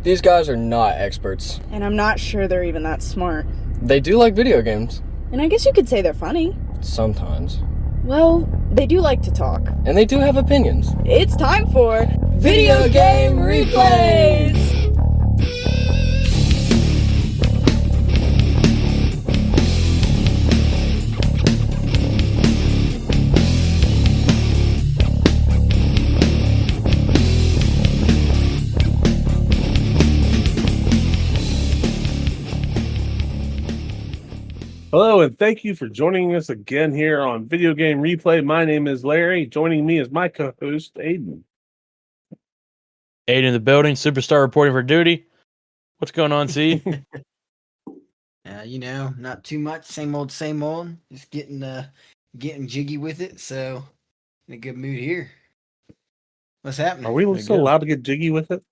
These guys are not experts. And I'm not sure they're even that smart. They do like video games. And I guess you could say they're funny. Sometimes. Well, they do like to talk. And they do have opinions. It's time for Video Game Replays! Hello, and thank you for joining us again here on Video Game Replay. My name is Larry. Joining me is my co-host, Aiden. Aiden in the building, superstar reporting for duty. What's going on, C? Not too much. Same old. Just getting jiggy with it. So, in a good mood here. What's happening? Are we still allowed to get jiggy with it?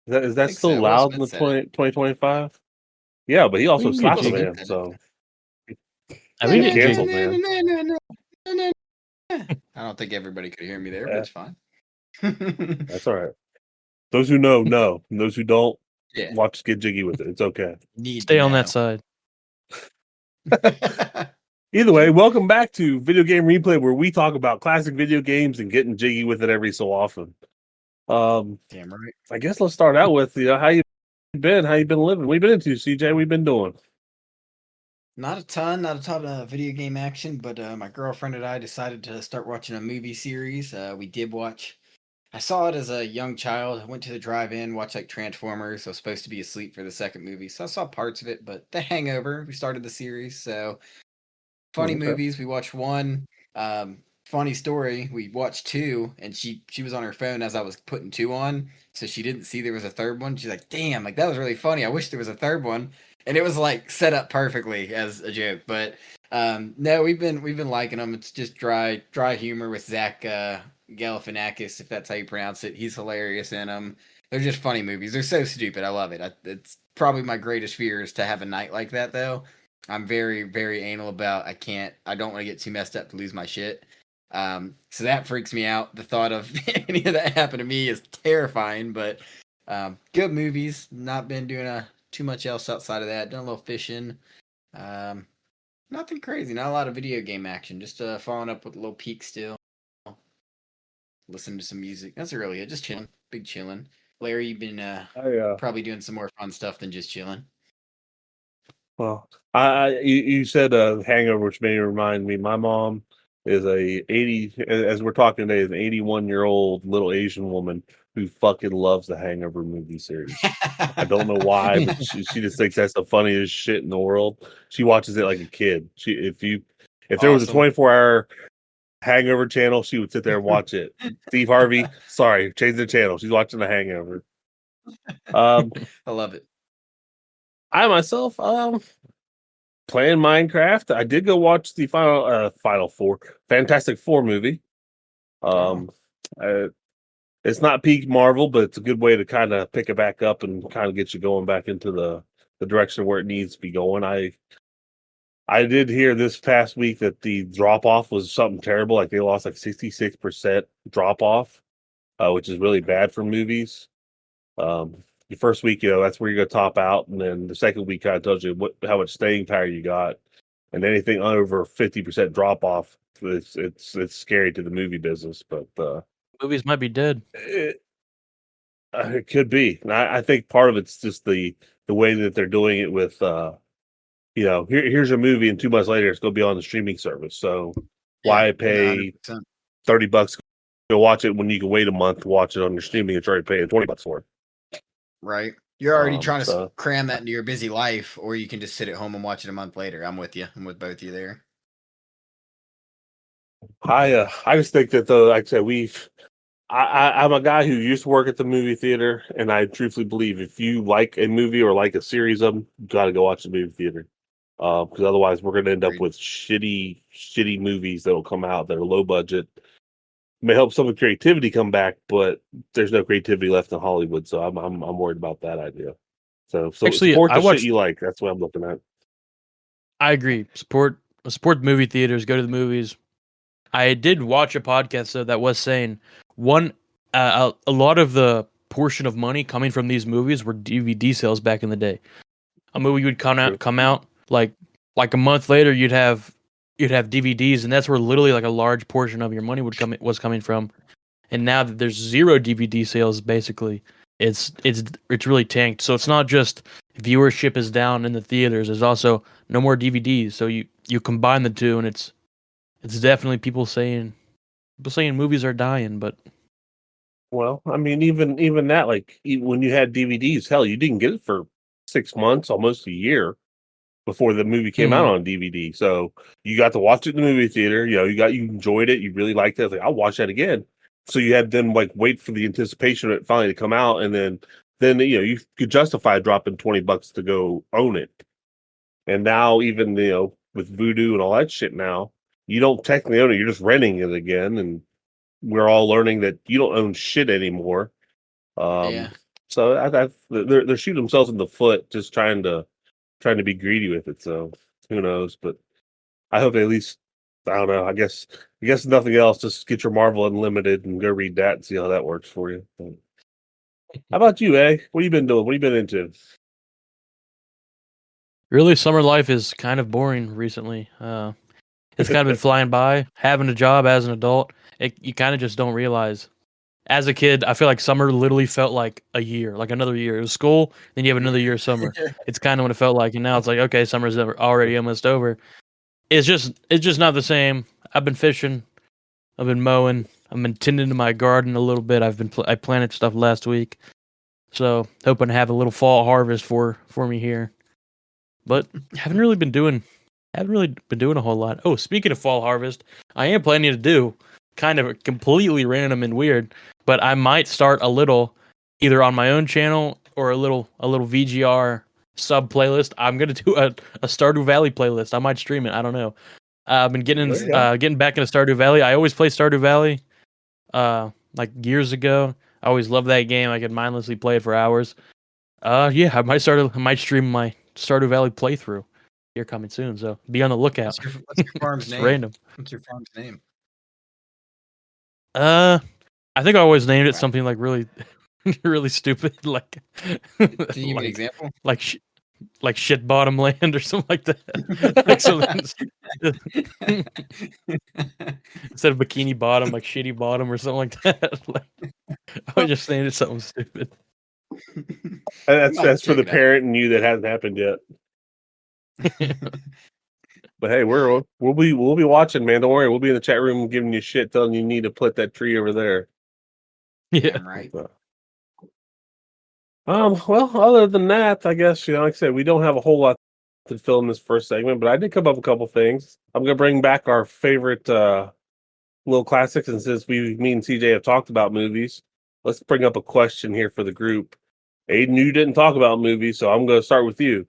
Is that still so. allowed in the 2025? Yeah, but he also slapped a man, so... I mean, canceled, man. I don't think everybody could hear me there, but it's fine. That's all right. Those who know. And those who don't, watch Get Jiggy with it. It's okay. Stay on that side. Either way, welcome back to Video Game Replay, where we talk about classic video games and getting jiggy with it every so often. Damn right. I guess let's start out with how you been? How you been living? What you been into, CJ? What you been doing? Not a ton of video game action, but my girlfriend and I decided to start watching a movie series. We did watch. I saw it as a young child. I went to the drive-in, watched like Transformers. I was supposed to be asleep for the second movie, so I saw parts of it. But The Hangover, we started the series. So funny movies. We watched one. Funny story. We watched two, and she was on her phone as I was putting two on, so she didn't see there was a third one. She's like, "Damn, like that was really funny. I wish there was a third one." And it was like set up perfectly as a joke. But no, we've been liking them. It's just dry humor with Zach Galifianakis, if that's how you pronounce it. He's hilarious in them. They're just funny movies. They're so stupid. I love it. It's probably my greatest fear is to have a night like that, though. I'm very, very anal about I don't want to get too messed up to lose my shit. So that freaks me out. The thought of any of that happened to me is terrifying, but good movies. Not been doing too much else outside of that. Done a little fishing. Nothing crazy. Not a lot of video game action. Just following up with a little peek still. Listening to some music. That's really it. Just chilling. Big chilling. Larry, you've been probably doing some more fun stuff than just chilling. Well, you said Hangover, which made me remind me. My mom is as we're talking today, is an 81-year-old little Asian woman who fucking loves the Hangover movie series. I don't know why, but she just thinks that's the funniest shit in the world. She watches it like a kid. If there was a 24-hour Hangover channel, she would sit there and watch it. Steve Harvey, sorry, change the channel. She's watching the Hangover. I love it. I myself, playing Minecraft. I did go watch the Fantastic Four movie. It's not peak Marvel, but it's a good way to kind of pick it back up and kind of get you going back into the direction where it needs to be going. I did hear this past week that the drop off was something terrible. Like they lost like 66% drop off, which is really bad for movies. The first week, that's where you're going to top out. And then the second week kind of tells you how much staying power you got. And anything over 50% drop off, it's scary to the movie business. But Movies might be dead. It could be. And I think part of it's just the way that they're doing it with, here's a movie and 2 months later it's going to be on the streaming service. So why pay 100%. $30 to go watch it when you can wait a month to watch it on your streaming and try to pay $20 for it? Right. You're already trying to cram that into your busy life, or you can just sit at home and watch it a month later. I'm with you. I'm with both of you there. I just think that like I said, I'm a guy who used to work at the movie theater, and I truthfully believe if you like a movie or like a series of them, you got to go watch the movie theater. Because otherwise, we're going to end up with shitty movies that will come out that are low budget. May help some of the creativity come back, but there's no creativity left in Hollywood, so I'm worried about that idea. So Actually, support the shit you like. That's what I'm looking at. I agree. Support movie theaters. Go to the movies. I did watch a podcast though that was saying a lot of the portion of money coming from these movies were DVD sales back in the day. A movie would come out like a month later, you'd have DVDs, and that's where literally like a large portion of your money was coming from. And now that there's zero DVD sales, basically, it's really tanked. So it's not just viewership is down in the theaters. There's also no more DVDs. So you combine the two, and it's definitely people saying movies are dying. But Well, I mean, even that, like when you had DVDs, hell, you didn't get it for 6 months, almost a year before the movie came out on DVD. So you got to watch it in the movie theater. You enjoyed it. You really liked it. I was like, I'll watch that again. So you had then like wait for the anticipation of it finally to come out, and then you could justify dropping $20 to go own it. And now even with Vudu and all that shit, now you don't technically own it. You're just renting it again, and we're all learning that you don't own shit anymore. Yeah. So they're shooting themselves in the foot, just trying to be greedy with it. So who knows? But I hope they at least, I don't know. I guess nothing else. Just get your Marvel Unlimited and go read that and see how that works for you. But how about you, eh? What have you been doing? What have you been into? really, summer life is kind of boring recently. It's kind of been flying by. Having a job as an adult, you kind of just don't realize. As a kid, I feel like summer literally felt like a year, like another year. It was school, then you have another year of summer. It's kind of what it felt like, and now it's like, okay, summer's already almost over. It's just not the same. I've been fishing, I've been mowing, I've been tending to my garden a little bit. I planted stuff last week, so hoping to have a little fall harvest for me here. But haven't really been doing a whole lot. Oh, speaking of fall harvest, I am planning to do kind of completely random and weird, but I might start a little either on my own channel or a little VGR sub playlist. I'm gonna do a Stardew Valley playlist. I might stream it. I don't know. I've been getting back into Stardew Valley. I always play Stardew Valley. Like years ago, I always loved that game. I could mindlessly play it for hours. Yeah, I might stream my Stardew Valley playthrough here coming soon. So be on the lookout. What's your farm's name? Random. What's your farm's name? I think I always named it something like really, really stupid, like. Can you give me an example? Like shit bottom land or something like that. Like instead of bikini bottom, like shitty bottom or something like that. Like, I just named it something stupid. That's for the parent in you that hasn't happened yet. But hey, we'll be watching, man. Don't worry, we'll be in the chat room giving you shit, telling you need to put that tree over there. Yeah, damn right. Well, other than that, I guess like I said, we don't have a whole lot to fill in this first segment, but I did come up with a couple things. I'm gonna bring back our favorite little classics, and since me and CJ have talked about movies, let's bring up a question here for the group. Aiden, you didn't talk about movies, so I'm gonna start with you.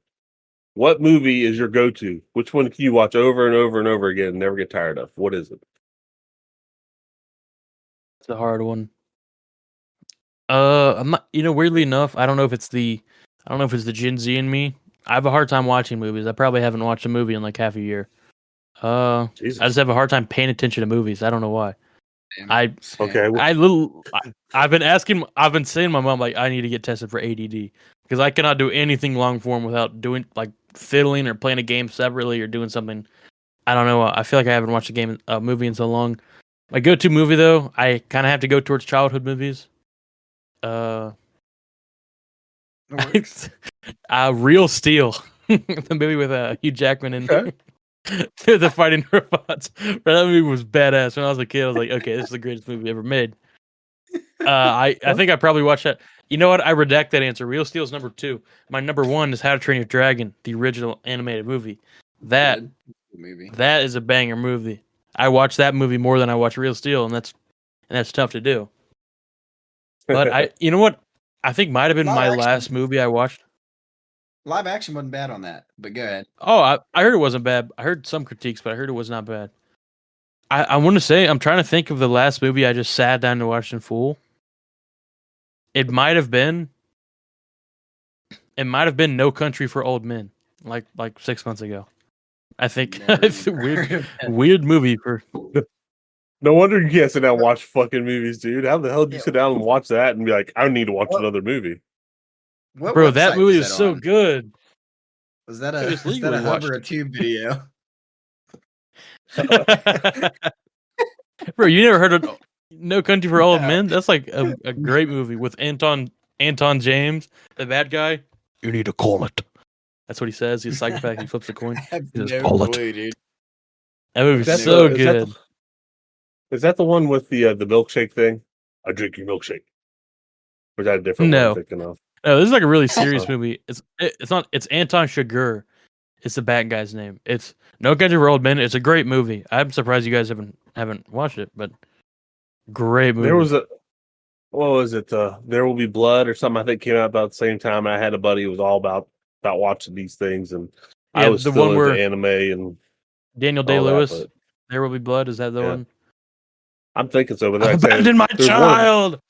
What movie is your go-to? Which one can you watch over and over and over again and never get tired of? What is it? it's a hard one. I'm not. Weirdly enough, I don't know if it's the Gen Z in me. I have a hard time watching movies. I probably haven't watched a movie in like half a year. Jesus. I just have a hard time paying attention to movies. I don't know why. Damn. I've been saying to my mom, like, I need to get tested for ADD because I cannot do anything long form without doing like fiddling or playing a game separately or doing something. I don't know. I feel like I haven't watched a movie in so long. My go-to movie though, I kind of have to go towards childhood movies. Real Steel, the movie with Hugh Jackman and the fighting robots. That movie was badass. When I was a kid, I was like, okay, this is the greatest movie ever made. I think I probably watched that. You know what? I redact that answer. Real Steel is number 2. My number 1 is How to Train Your Dragon, the original animated movie. That is a banger movie. I watch that movie more than I watch Real Steel, and that's tough to do. But you know what? I think might have been my last movie I watched. Live action wasn't bad on that, but go ahead. Oh, I heard it wasn't bad. I heard some critiques, but I heard it was not bad. I want to say, I'm trying to think of the last movie I just sat down to watch in full. It might have been No Country for Old Men, like 6 months ago. I think it's a weird movie for. No wonder you can't sit down and watch fucking movies, dude. How the hell did you Yeah. sit down and watch that and be like, I need to watch another movie? What Bro, that website movie was is that so on? good. Was that It was a legally hub or watched. a tube video? Bro, you never heard of No Country for Old No. Men? That's like a great movie with Anton James, the bad guy. You need to call it. That's what he says. He's a psychopath. He flips the coin. I have He says, no "Call it." clue, dude. That movie's That's so no- good. Is that the one with the milkshake thing? I drink your milkshake. Or is that a different one I'm No, thinking of? no, this is like a really serious movie. It's not. It's Anton Chigurh. It's the bad guy's name. It's No Country for Old Men. It's a great movie. I'm surprised you guys haven't watched it, but great movie. There was what was it? There Will Be Blood or something I think came out about the same time. And I had a buddy who was all about watching these things, and I Yeah, was the still one into where anime and Daniel all that, Day-Lewis. but There Will Be Blood. Is that the Yeah. one? I'm thinking so. But I've like I said, abandoned my there's child.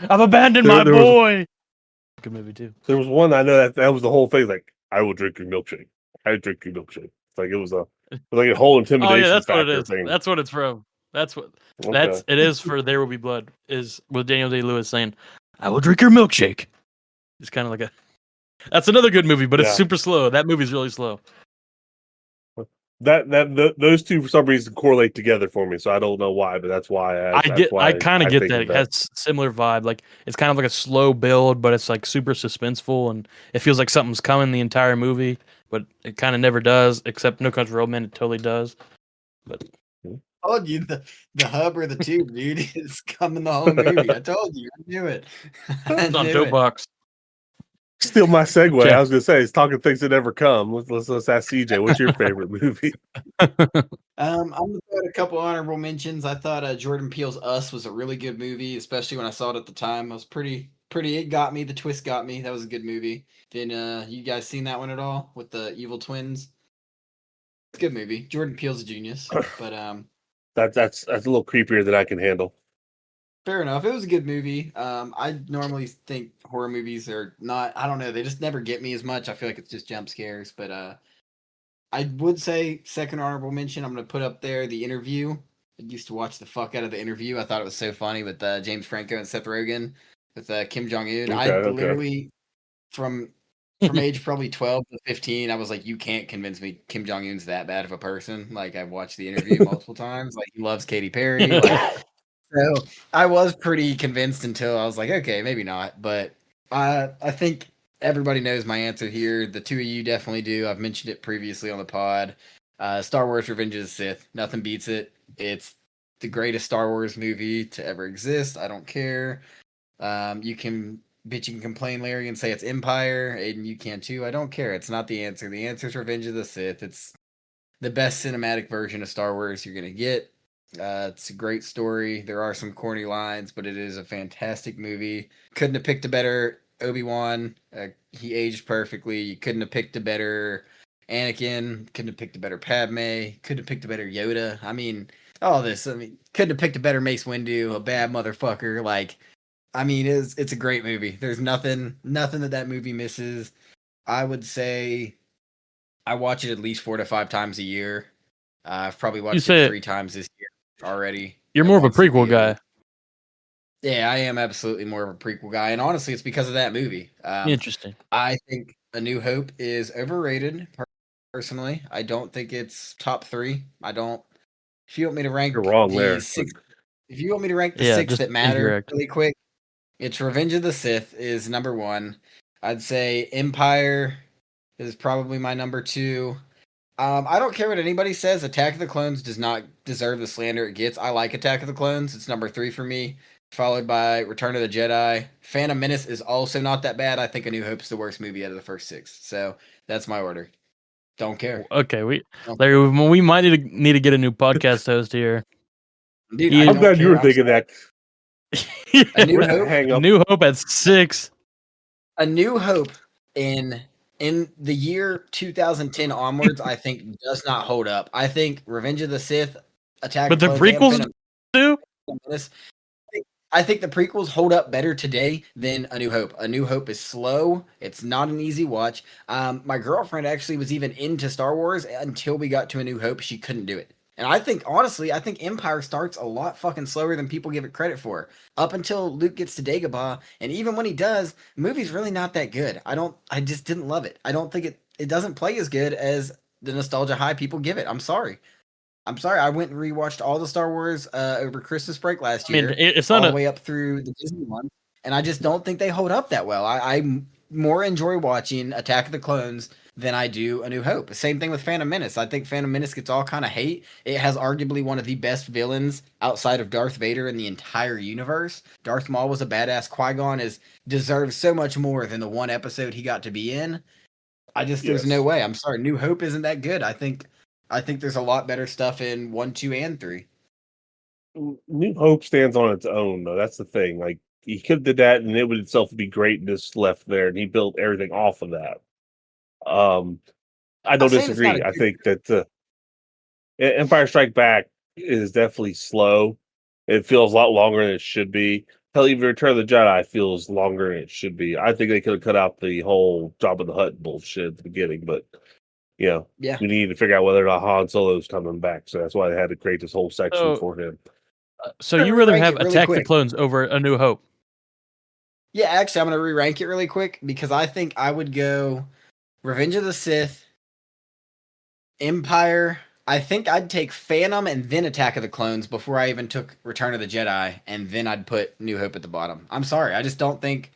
I've abandoned There- my there was- boy. Good movie too. There was one I know that was the whole thing. Like, I will drink your milkshake. I drink your milkshake. It's like it was like a whole Oh intimidation yeah, that's what it factor is. thing. That's what it's from. That's what Okay. it is for There Will Be Blood. Is with Daniel Day-Lewis saying, "I will drink your milkshake." It's kind of like a. That's another good movie, but it's Yeah. super slow. That movie's really slow. Those two for some reason correlate together for me, so I don't know why, but that's why I kind of get think that. of It has similar vibe. Like it's kind of like a slow build, but it's like super suspenseful, and it feels like something's coming the entire movie, but it kind of never does. Except No Country for Old Men, it totally does. But I told you the hub or the tube, dude. It's coming the whole movie. I told you. I knew it. I it's on knew it. Box. Steal my segue. Yeah. I was gonna say it's talking things that never come. Let's ask CJ. What's your favorite movie? I'm gonna put a couple honorable mentions. I thought Jordan Peele's Us was a really good movie, especially when I saw it at the time. I was pretty. It got me. The twist got me. That was a good movie. Then you guys seen that one at all with the evil twins? It's a good movie. Jordan Peele's a genius, but That's a little creepier than I can handle. fair enough. It was a good movie. I normally think horror movies are not. I don't know. They just never get me as much. I feel like it's just jump scares. But I would say second honorable mention. I'm gonna put up there The Interview. I used to watch the fuck out of The Interview. I thought it was so funny with James Franco and Seth Rogen with Kim Jong Un. Okay. Literally from age probably 12 to 15, I was like, you can't convince me Kim Jong Un's that bad of a person. Like I've watched The Interview multiple times. Like he loves Katy Perry. Like so I was pretty convinced until I was like, okay, maybe not. But I think everybody knows my answer here. The two of you definitely do. I've mentioned it previously on the pod. Star Wars Revenge of the Sith. Nothing beats it. It's the greatest Star Wars movie to ever exist. I don't care. You can bitch and complain, Larry, and say it's Empire. Aiden, you can too. I don't care. It's not the answer. The answer is Revenge of the Sith. It's the best cinematic version of Star Wars you're going to get. It's a great story. There are some corny lines, but it is a fantastic movie. Couldn't have picked a better Obi-Wan. He aged perfectly. You couldn't have picked a better Anakin. Couldn't have picked a better Padme. Couldn't have picked a better Yoda. I mean, all this. I mean, couldn't have picked a better Mace Windu, a bad motherfucker. Like, I mean, it's a great movie. There's nothing that movie misses. I would say I watch it at least 4 to 5 times a year. I've probably watched it 3 times this year already. You're more of a prequel guy. Yeah, I am absolutely more of a prequel guy, and honestly, it's because of that movie. Interesting. I think A New Hope is overrated. Personally, I don't think it's top 3. I don't. If you want me to rank, You're wrong the there. 6, if you want me to rank the Yeah, 6 just that matter incorrect. really quick, it's Revenge of the Sith is number 1. I'd say Empire is probably my number 2. I don't care what anybody says. Attack of the Clones does not deserve the slander it gets. I like Attack of the Clones. It's number 3 for me, followed by Return of the Jedi. Phantom Menace is also not that bad. I think A New Hope's the worst movie out of the first 6. So that's my order. Don't care. Okay, Larry, we might need to get a new podcast host here. Dude, I'm I'm glad you were thinking that. A New Where's the Hope. hang up? New Hope at 6. A New Hope in the year 2010 onwards, I think does not hold up. I think Revenge of the Sith, Attack But of the Clones, and prequels do. Phantom Menace, I think the prequels hold up better today than A New Hope. A New Hope is slow. It's not an easy watch. My girlfriend actually was even into Star Wars until we got to A New Hope. She couldn't do it. And I think, honestly, I think Empire starts a lot fucking slower than people give it credit for. Up until Luke gets to Dagobah, and even when he does, the movie's really not that good. I just didn't love it. I don't think it doesn't play as good as the nostalgia high people give it. I'm sorry. I went and rewatched all the Star Wars over Christmas break last I mean, year, it's all not the a way up through the Disney one, and I just don't think they hold up that well. I more enjoy watching Attack of the Clones than I do A New Hope. Same thing with Phantom Menace. I think Phantom Menace gets all kind of hate. It has arguably one of the best villains outside of Darth Vader in the entire universe. Darth Maul was a badass. Qui-Gon deserves so much more than the one episode he got to be in. There's no way. I'm sorry. New Hope isn't that good. I think there's a lot better stuff in 1, 2, and 3. New Hope stands on its own, though. That's the thing. Like, he could have did that, and it would itself be great, and just left there, and he built everything off of that. I don't disagree. I think that Empire Strike Back is definitely slow. It feels a lot longer than it should be. Hell, even Return of the Jedi feels longer than it should be. I think they could have cut out the whole Jabba the Hutt bullshit at the beginning, but Yeah. we need to figure out whether or not Han Solo's coming back. So that's why they had to create this whole section for him. So you rather have Attack the Clones over A New Hope? Yeah, actually, I'm going to re-rank it really quick because I think I would go Revenge of the Sith, Empire. I think I'd take Phantom and then Attack of the Clones before I even took Return of the Jedi, and then I'd put New Hope at the bottom. I'm sorry, I just don't think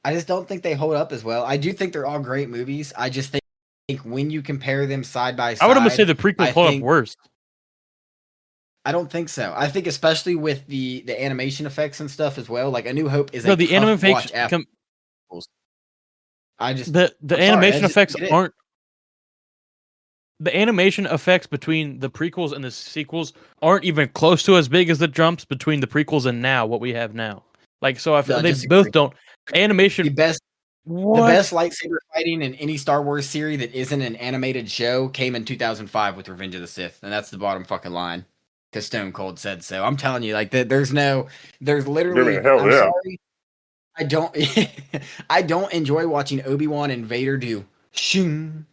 they hold up as well. I do think they're all great movies. I just think when you compare them side by side, I would almost say the prequels hold up worse. I don't think so. I think especially with the animation effects and stuff as well. Like A New Hope is the animation the animation effects aren't. The animation effects between the prequels and the sequels aren't even close to as big as the jumps between the prequels and now what we have now. Like, so I feel they both don't. Animation. The best lightsaber fighting in any Star Wars series that isn't an animated show came in 2005 with Revenge of the Sith, and that's the bottom fucking line. Because Stone Cold said so. I'm telling you, like there's literally. I'm sorry. I don't enjoy watching Obi-Wan and Vader do shing.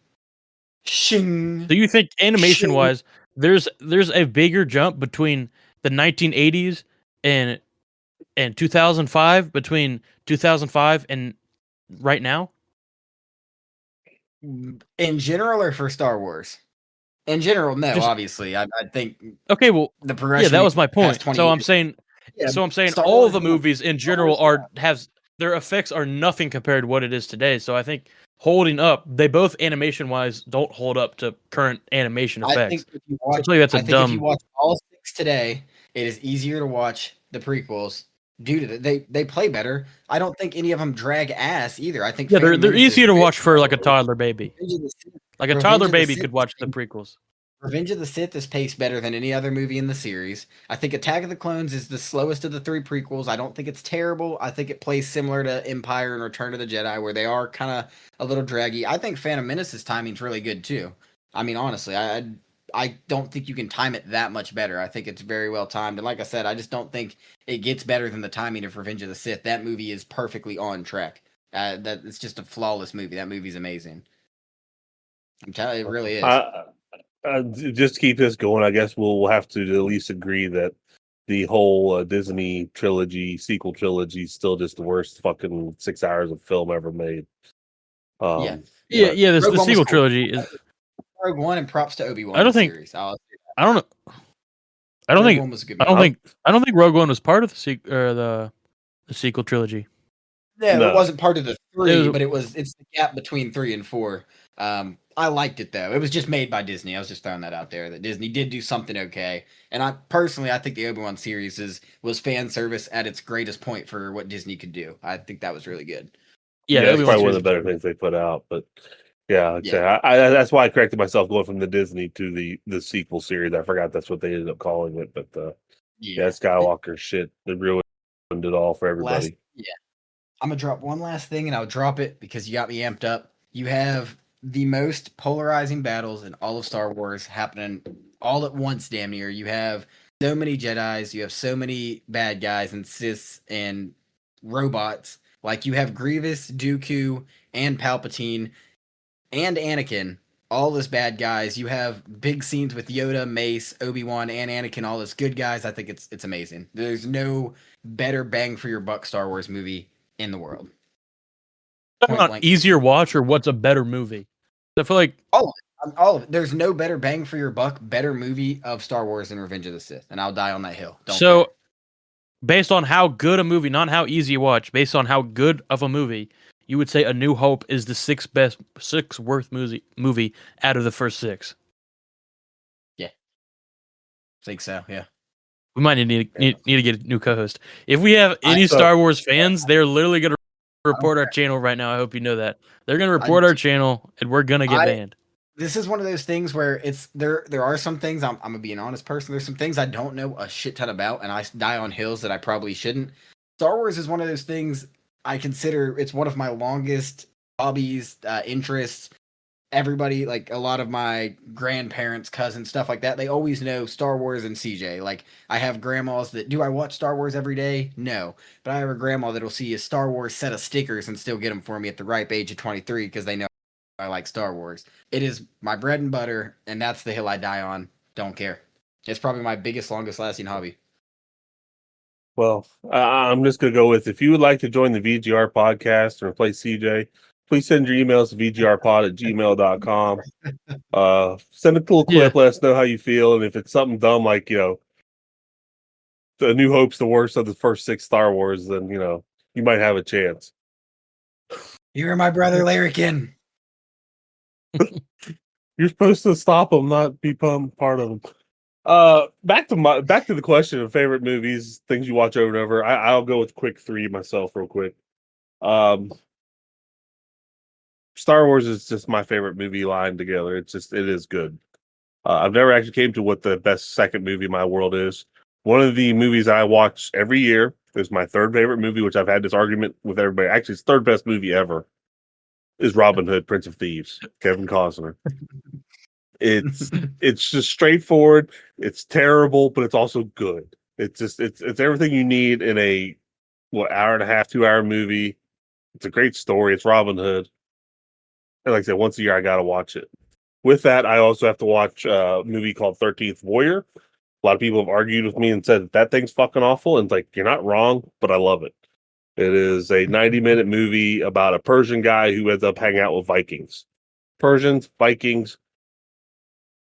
Shing. Do you think animation wise there's a bigger jump between the 1980s and 2005 between 2005 and right now? In general or for Star Wars? In general, no, obviously. I think okay, well, the progression. Yeah, that was my point. So I'm saying all the movies in general their effects are nothing compared to what it is today. So I think holding up, they both animation wise don't hold up to current animation effects. I think if you watch, if you watch all 6 today, it is easier to watch the prequels due to they play better. I don't think any of them drag ass either. I think they're easier to watch for like a toddler baby. Like a toddler baby could watch the prequels. Revenge of the Sith is paced better than any other movie in the series. I think Attack of the Clones is the slowest of the 3 prequels. I don't think it's terrible. I think it plays similar to Empire and Return of the Jedi, where they are kind of a little draggy. I think Phantom Menace's timing's really good too. I mean, honestly, I don't think you can time it that much better. I think it's very well timed. And like I said, I just don't think it gets better than the timing of Revenge of the Sith. That movie is perfectly on track. It's just a flawless movie. That movie's amazing. I'm telling you, it really is. Just to keep this going, I guess we'll have to at least agree that the whole Disney trilogy, sequel trilogy, is still just the worst fucking 6 hours of film ever made. The sequel trilogy is Rogue One, and props to Obi-Wan. I don't think Rogue One was part of the sequel trilogy. Yeah, no. It wasn't part of the 3, but it's the gap between 3 and 4. I liked it though. It was just made by Disney. I was just throwing that out there that Disney did do something okay. And I think the Obi-Wan series was fan service at its greatest point for what Disney could do. I think that was really good. Yeah, that's probably one of the better things they put out. But yeah, that's why I corrected myself going from the Disney to the sequel series. I forgot that's what they ended up calling it. But Skywalker shit, they ruined it all for everybody. I'm gonna drop one last thing, and I'll drop it because you got me amped up. You have the most polarizing battles in all of Star Wars happening all at once, damn near. You have so many Jedis, you have so many bad guys and Siths and robots. Like you have Grievous, Dooku, and Palpatine, and Anakin all this bad guys. You have big scenes with Yoda, Mace, Obi-Wan, and Anakin, all this good guys. I think it's amazing. There's no better bang for your buck Star Wars movie in the world. Talking about easier watch or what's a better movie? I feel like all of it. There's no better bang for your buck, better movie of Star Wars than Revenge of the Sith, and I'll die on that hill. Don't care. Based on how good a movie, not how easy you watch, based on how good of a movie, you would say A New Hope is the sixth worst movie out of the first 6. Yeah, think so. Yeah, we might need to get a new co-host. If we have any Star Wars fans, they're literally going to report our channel right now. I hope you know that they're going to report our channel, and we're going to get banned. This is one of those things where it's there are some things I'm gonna be an honest person. There's some things I don't know a shit ton about, and I die on hills that I probably shouldn't. Star Wars is one of those things I consider it's one of my longest hobbies, interests. Everybody, like a lot of my grandparents, cousins, stuff like that, they always know Star Wars and CJ. Like I have grandmas that do I watch Star Wars every day? No, but I have a grandma that'll see a Star Wars set of stickers and still get them for me at the ripe age of 23 because they know I like Star Wars. It is my bread and butter, and that's the hill I die on. Don't care. It's probably my biggest, longest lasting hobby. Well, I'm just going to go with, if you would like to join the VGR podcast or replace CJ, please send your emails to vgrpod@gmail.com. Send a cool clip, let us know how you feel, and if it's something dumb like, The New Hope's the worst of the first 6 Star Wars, then, you might have a chance. You are my brother, Larrikin. You're supposed to stop him, not be part of him. Back to the question of favorite movies, things you watch over and over. I'll go with quick 3 myself, real quick. Star Wars is just my favorite movie line together. It is good. I've never actually came to what the best second movie in my world is. One of the movies I watch every year is my third favorite movie, which I've had this argument with everybody. Actually, it's third best movie ever. Is Robin Hood, Prince of Thieves, Kevin Costner. It's just straightforward. It's terrible, but it's also good. It's everything you need in a hour and a half, 2-hour movie. It's a great story. It's Robin Hood. And like I said, once a year I gotta watch it. With that, I also have to watch a movie called 13th Warrior. A lot of people have argued with me and said that thing's fucking awful, and it's like, you're not wrong, but I love it. It is a 90-minute movie about a Persian guy who ends up hanging out with Vikings. Persians, Vikings,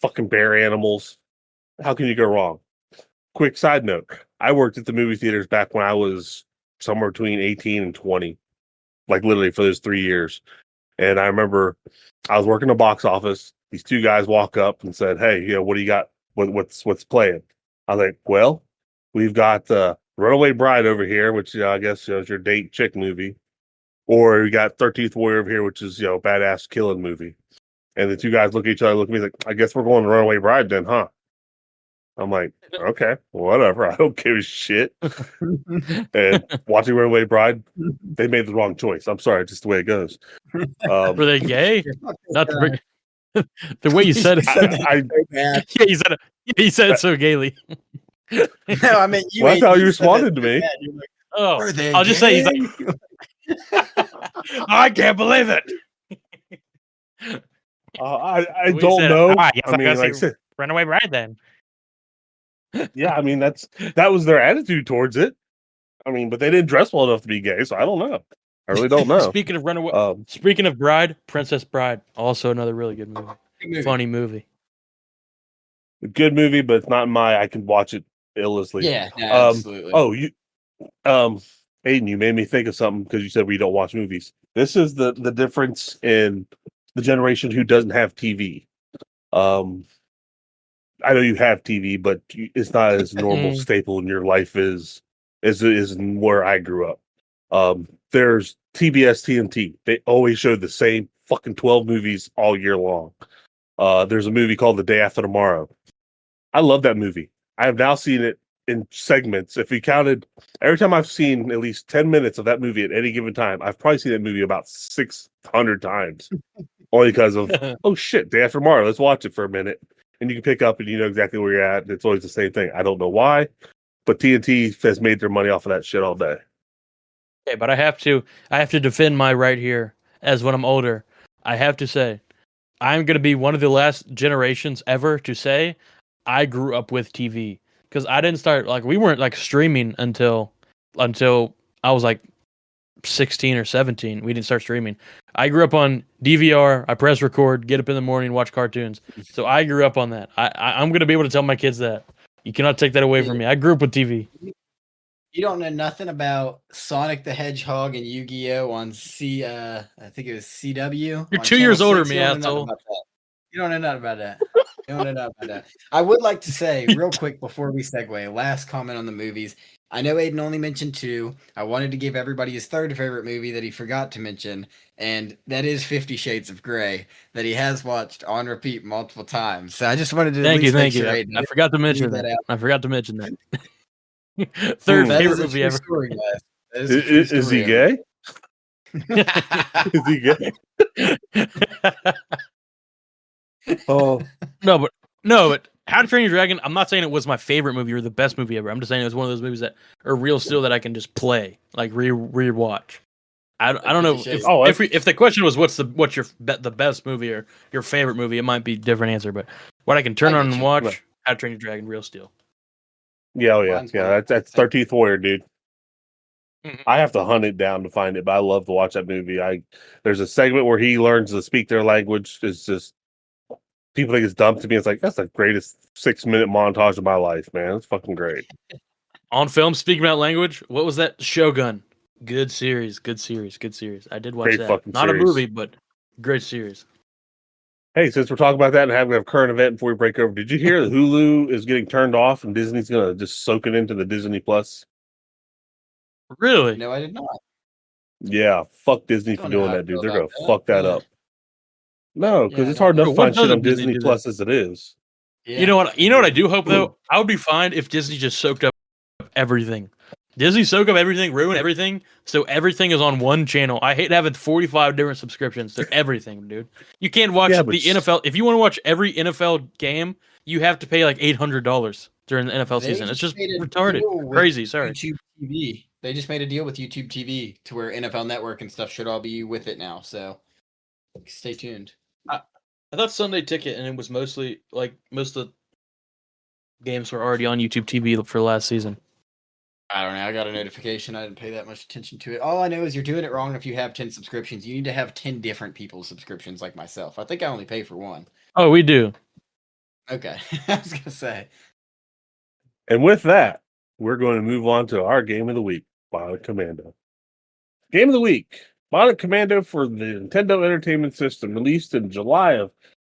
fucking bear animals. How can you go wrong? Quick side note. I worked at the movie theaters back when I was somewhere between 18 and 20. Like literally for those 3 years. And I remember I was working the box office. These 2 guys walk up and said, "Hey, what do you got? What's playing?" I was like, "Well, we've got Runaway Bride over here, which I guess is your date chick movie, or we got 13th Warrior over here, which is badass killing movie." And the 2 guys look at each other, look at me like, "I guess we're going to Runaway Bride then, huh?" I'm like, "Okay, whatever. I don't give a shit." And watching Runaway Bride, they made the wrong choice. I'm sorry, just the way it goes. Were they gay? Not the way you said it. He said it so gaily. No, I mean you. Well, that's how you responded to me. Like, I'll just say he's like, I can't believe it. I don't know. I mean, like I said, Runaway Bride then. Yeah, I mean that was their attitude towards it. I mean, but they didn't dress well enough to be gay, so I don't know. I really don't know. Speaking of Bride, Princess Bride, also another really good movie. Funny movie. A good movie, but it's not I can watch it endlessly. Yeah, absolutely. Aiden, you made me think of something because you said we don't watch movies. This is the difference in the generation who doesn't have TV. I know you have TV, but it's not as normal staple in your life as where I grew up. There's TBS TNT. They always show the same fucking 12 movies all year long. There's a movie called The Day After Tomorrow. I love that movie. I have now seen it in segments. If we counted, every time I've seen at least 10 minutes of that movie at any given time, I've probably seen that movie about 600 times. Only because of, oh shit, Day After Tomorrow, let's watch it for a minute. And you can pick up and you know exactly where you're at. And it's always the same thing. I don't know why, but TNT has made their money off of that shit all day. Okay, but I have to defend my right here as when I'm older. I have to say, I'm going to be one of the last generations ever to say I grew up with TV, because I didn't start, like, we weren't like streaming until I was like 16 or 17. We didn't start streaming. I grew up on DVR. I press record, get up in the morning, watch cartoons. So I grew up on that. I'm going to be able to tell my kids that. You cannot take that away from me. I grew up with TV. You don't know nothing about Sonic the Hedgehog and Yu-Gi-Oh on I think it was CW. You're on 2 Channel years older 6. than me, You don't know nothing asshole. about that. You don't know nothing about that. You don't know nothing about that. I would like to say real quick before we segue, last comment on the movies. I know Aiden only mentioned 2. I wanted to give everybody his third favorite movie that he forgot to mention, and that is 50 Shades of Grey, that he has watched on repeat multiple times. So I just wanted to Thank you, make sure sure I Aiden forgot to mention leave that. out. I forgot to mention that. Third That is favorite a movie true ever. story, guys. That is a true story. Is he gay? Is he gay? Oh, No, but How to Train Your Dragon, I'm not saying it was my favorite movie or the best movie ever. I'm just saying it was one of those movies that are real still that I can just play, like rewatch. I don't know 50 Shades. if the question was what's your the best movie or your favorite movie, it might be a different answer. But what I can turn I on get and you. watch, Right. How to Train Your Dragon, real still. yeah, Mine's one yeah. of- That's 13th Warrior, dude. Mhm. I have to hunt it down to find it, but I love to watch that movie. There's a segment where he learns to speak their language. It's just people think it's dumb to me. It's like that's the greatest 6-minute montage of my life, man. It's fucking great. On film, speaking about language, what was that? Shogun. Good series. I did watch Great that. fucking Not series. a movie, but great series. Hey, since we're talking about that and having a current event before we break over, did you hear that Hulu is getting turned off and Disney's gonna just soak it into the Disney Plus? Really? No, I did not. Yeah, fuck Disney for Don't know doing how I that, dude. feel They're about gonna that. fuck that Yeah. up. No, because Yeah, it's I hard don't enough know. to What find shit doesn't on Disney Disney do that? Plus as it is. Yeah. You know what I do hope though? I would be fine if Disney just soaked up everything. Disney soak up everything, ruin everything, so everything is on one channel. I hate having 45 different subscriptions to everything, dude. You can't watch Yeah, the but NFL. If you want to watch every NFL game, you have to pay like $800 during the NFL They season. It's just made a retarded. deal with Crazy, sorry. YouTube TV. They just made a deal with YouTube TV to where NFL Network and stuff should all be with it now. So stay tuned. I thought Sunday Ticket and it was mostly like most of the games were already on YouTube TV for last season. I don't know. I got a notification. I didn't pay that much attention to it. All I know is you're doing it wrong if you have 10 subscriptions. You need to have 10 different people's subscriptions like myself. I think I only pay for one. Oh, we do. Okay. I was going to say. And with that, we're going to move on to our game of the week, Bionic Commando. Game of the week, Bionic Commando for the Nintendo Entertainment System, released in July of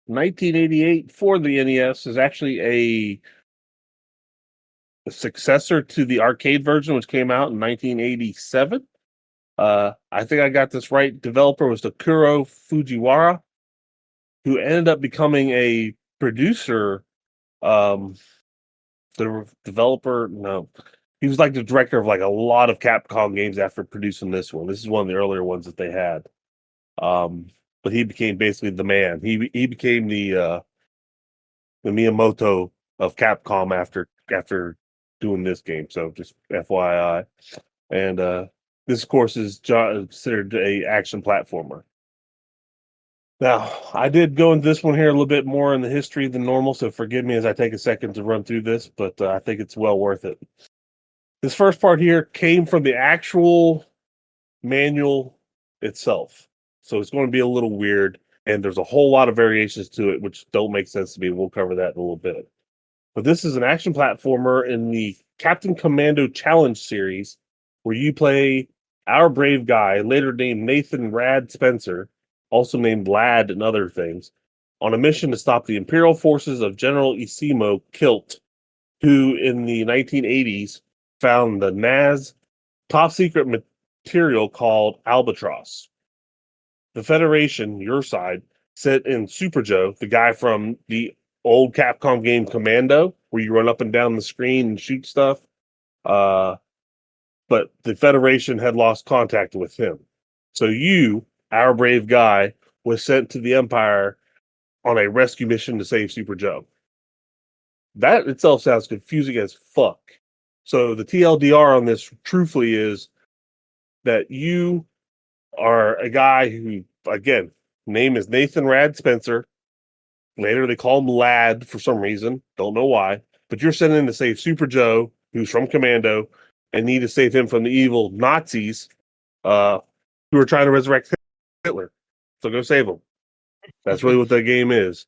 1988 for the NES, is actually a successor to the arcade version, which came out in 1987. I think I got this right. Developer was Takuro Fujiwara, who ended up becoming a producer. The developer, no, he was like the director of like a lot of Capcom games after producing this one. This is one of the earlier ones that they had. But he became basically the man. He became the Miyamoto of Capcom after doing this game. So just FYI. And this, of course, is considered a action platformer. Now, I did go into this one here a little bit more in the history than normal, so forgive me as I take a second to run through this, but I think it's well worth it. This first part here came from the actual manual itself, so it's going to be a little weird, and there's a whole lot of variations to it, which don't make sense to me. We'll cover that in a little bit. But this is an action platformer in the Captain Commando Challenge series, where you play our brave guy, later named Nathan Rad Spencer, also named Lad and other things, on a mission to stop the Imperial forces of General Isimo Kilt, who in the 1980s found the NAS top secret material called Albatross. The Federation, your side, sent in Super Joe, the guy from the old Capcom game Commando, where you run up and down the screen and shoot stuff. But the Federation had lost contact with him. So you, our brave guy, was sent to the Empire on a rescue mission to save Super Joe. That itself sounds confusing as fuck. So the TLDR on this, truthfully, is that you are a guy who, again, Name is Nathan Rad Spencer. Later, they call him Lad for some reason. Don't know why. But you're sent in to save Super Joe, who's from Commando, and need to save him from the evil Nazis who are trying to resurrect Hitler. So go save him. That's really what the game is.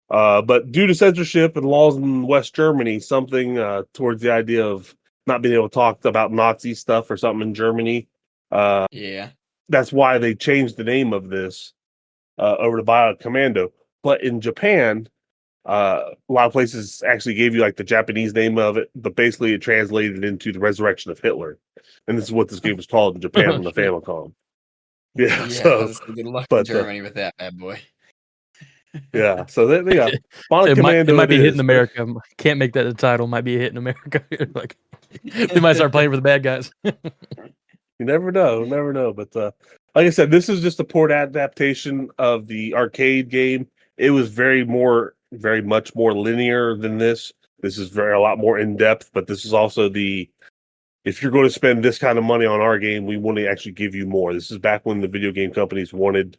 But due to censorship and laws in West Germany, something towards the idea of not being able to talk about Nazi stuff or something in Germany, Yeah. that's why they changed the name of this over to Bionic Commando. But in Japan, a lot of places actually gave you like the Japanese name of it, but basically it translated into the Resurrection of Hitler. And this is what this game was called in Japan on the Shit. Famicom. Yeah, Yeah. so Good luck in but Germany with that bad boy. yeah, so they got Bionic It Commando. might be hitting but America. Can't make that the title. Might be hitting America. Like we might start playing for the bad guys. you never know. But like I said, this is just a port adaptation of the arcade game. It was very much more linear than this. This is a lot more in depth. But this is also if you're going to spend this kind of money on our game, we want to actually give you more. This is back when the video game companies wanted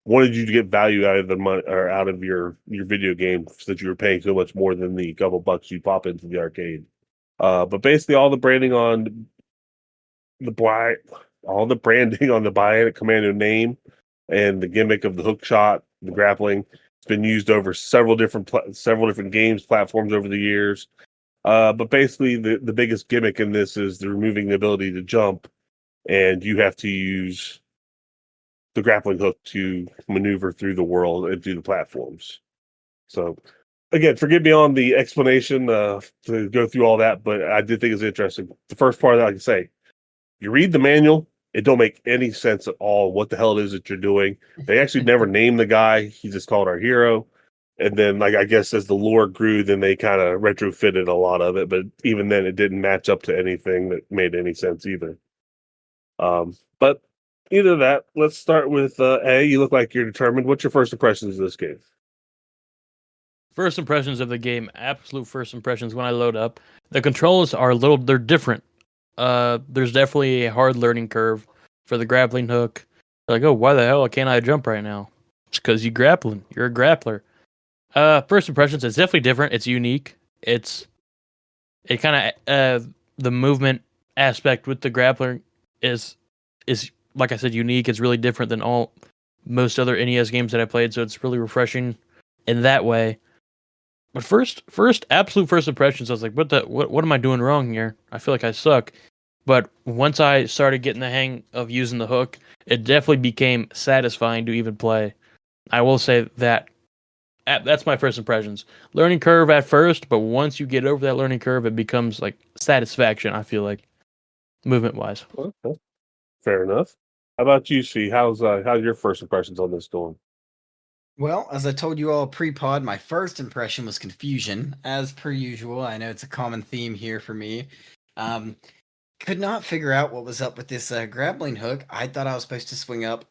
you to get value out of the money or out of your video game, since you were paying so much more than the couple bucks you pop into the arcade. But basically, all the branding on the Bionic Commando name and the gimmick of the hook shot, the grappling, it's been used over several different games platforms over the years. But basically, the biggest gimmick in this is the removing the ability to jump, and you have to use the grappling hook to maneuver through the world and through the platforms. So, again, forgive me on the explanation to go through all that, but I did think it's interesting. The first part that I can say, you read the manual, it don't make any sense at all what the hell it is that you're doing. They actually never named the guy. He's just called our hero. And then, like, I guess as the lore grew, then they kind of retrofitted a lot of it. But even then, it didn't match up to anything that made any sense either. But either that, let's start with A. You look like you're determined. What's your first impressions of this game? First impressions of the game, absolute first impressions when I load up. The controls are they're different. There's definitely a hard learning curve for the grappling hook. Like, oh, why the hell can't I jump right now? It's because you're grappling. You're a grappler. First impressions, it's definitely different. It's unique. It kind of the movement aspect with the grappler is like I said, unique. It's really different than most other NES games that I played, so it's really refreshing in that way. But absolute first impressions, I was like, what am I doing wrong here? I feel like I suck. But once I started getting the hang of using the hook, it definitely became satisfying to even play. I will say that that's my first impressions. Learning curve at first, but once you get over that learning curve, it becomes like satisfaction, I feel like, movement-wise. Okay. Fair enough. How about you, Svi? How's your first impressions on this going? Well, as I told you all pre-pod, my first impression was confusion, as per usual. I know it's a common theme here for me. Could not figure out what was up with this grappling hook. I thought I was supposed to swing up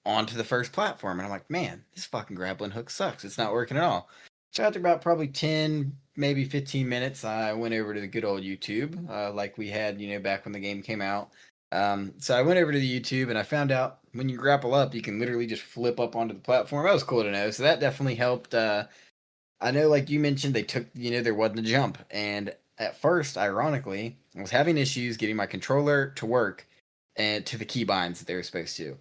onto the first platform, and I'm like, man, this fucking grappling hook sucks. It's not working at all. So after about probably 10, maybe 15 minutes, I went over to the good old YouTube, like we had, back when the game came out. So I went over to the YouTube and I found out when you grapple up, you can literally just flip up onto the platform. That was cool to know. So that definitely helped. I know, like you mentioned, they took, there wasn't a jump. And at first, ironically, I was having issues getting my controller to work and to the keybinds that they were supposed to.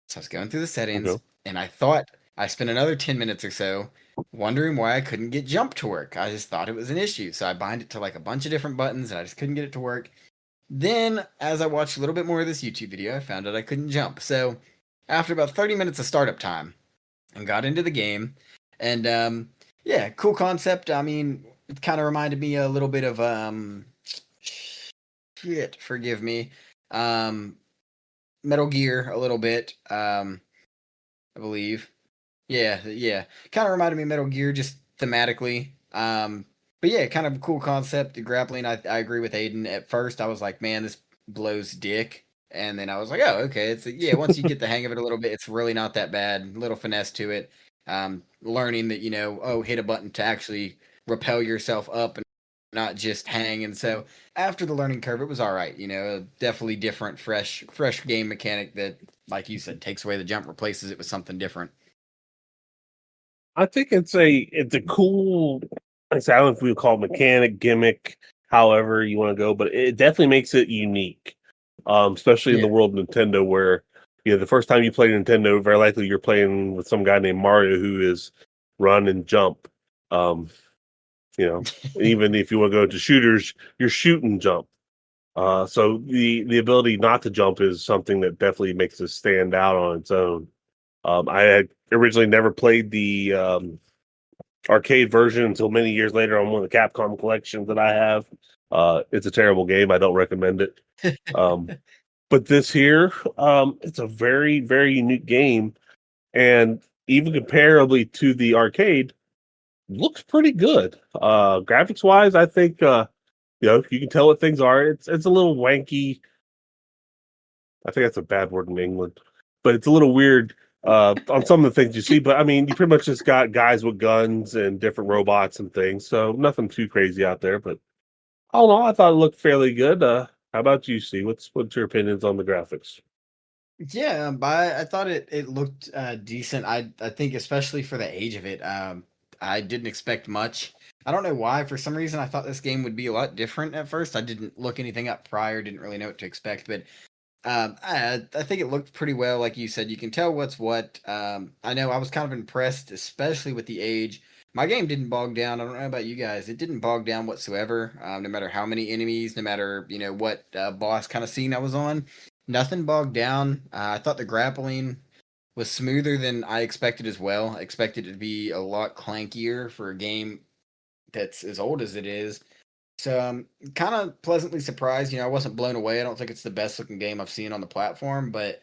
So I was going through the settings and I thought I spent another 10 minutes or so wondering why I couldn't get jump to work. I just thought it was an issue. So I bind it to like a bunch of different buttons and I just couldn't get it to work. Then, as I watched a little bit more of this YouTube video, I found out I couldn't jump. So, after about 30 minutes of startup time, I got into the game. And, yeah, cool concept. I mean, it kind of reminded me a little bit of, forgive me, Metal Gear a little bit, I believe. Yeah. Kind of reminded me of Metal Gear, just thematically. But yeah, kind of a cool concept. The grappling, I agree with Aiden. At first, I was like, man, this blows dick. And then I was like, oh, okay. Once you get the hang of it a little bit, it's really not that bad. Little finesse to it. Learning that, hit a button to actually rappel yourself up and not just hang. And so after the learning curve, it was all right. Definitely different, fresh game mechanic that, like you said, takes away the jump, replaces it with something different. I think it's a cool, I don't know if we would call it mechanic, gimmick, however you want to go, but it definitely makes it unique. Especially in the world of Nintendo, where the first time you play Nintendo, very likely you're playing with some guy named Mario who is run and jump. Even if you want to go to shooters, you're shoot and jump. So the ability not to jump is something that definitely makes this stand out on its own. I had originally never played the arcade version until many years later on one of the Capcom collections that I have. It's a terrible game. I don't recommend it. But this here, it's a very, very unique game. And even comparably to the arcade, looks pretty good. Graphics wise, I think you can tell what things are. It's a little wanky. I think that's a bad word in England, but it's a little weird on some of the things you see. But I mean, you pretty much just got guys with guns and different robots and things. So nothing too crazy out there. But all in all, I thought it looked fairly good. How about you, Steve? What's your opinions on the graphics? Yeah, but I thought it looked decent. I think especially for the age of it, I didn't expect much. I don't know why. For some reason, I thought this game would be a lot different at first. I didn't look anything up prior. Didn't really know what to expect, but I think it looked pretty well. Like you said, you can tell what's what. I know I was kind of impressed, especially with the age. My game didn't bog down. I don't know about you guys. It didn't bog down whatsoever. No matter how many enemies, no matter what boss kind of scene I was on, nothing bogged down. I thought the grappling was smoother than I expected as well. I expected it to be a lot clankier for a game that's as old as it is. So I'm kind of pleasantly surprised. I wasn't blown away. I don't think it's the best looking game I've seen on the platform, but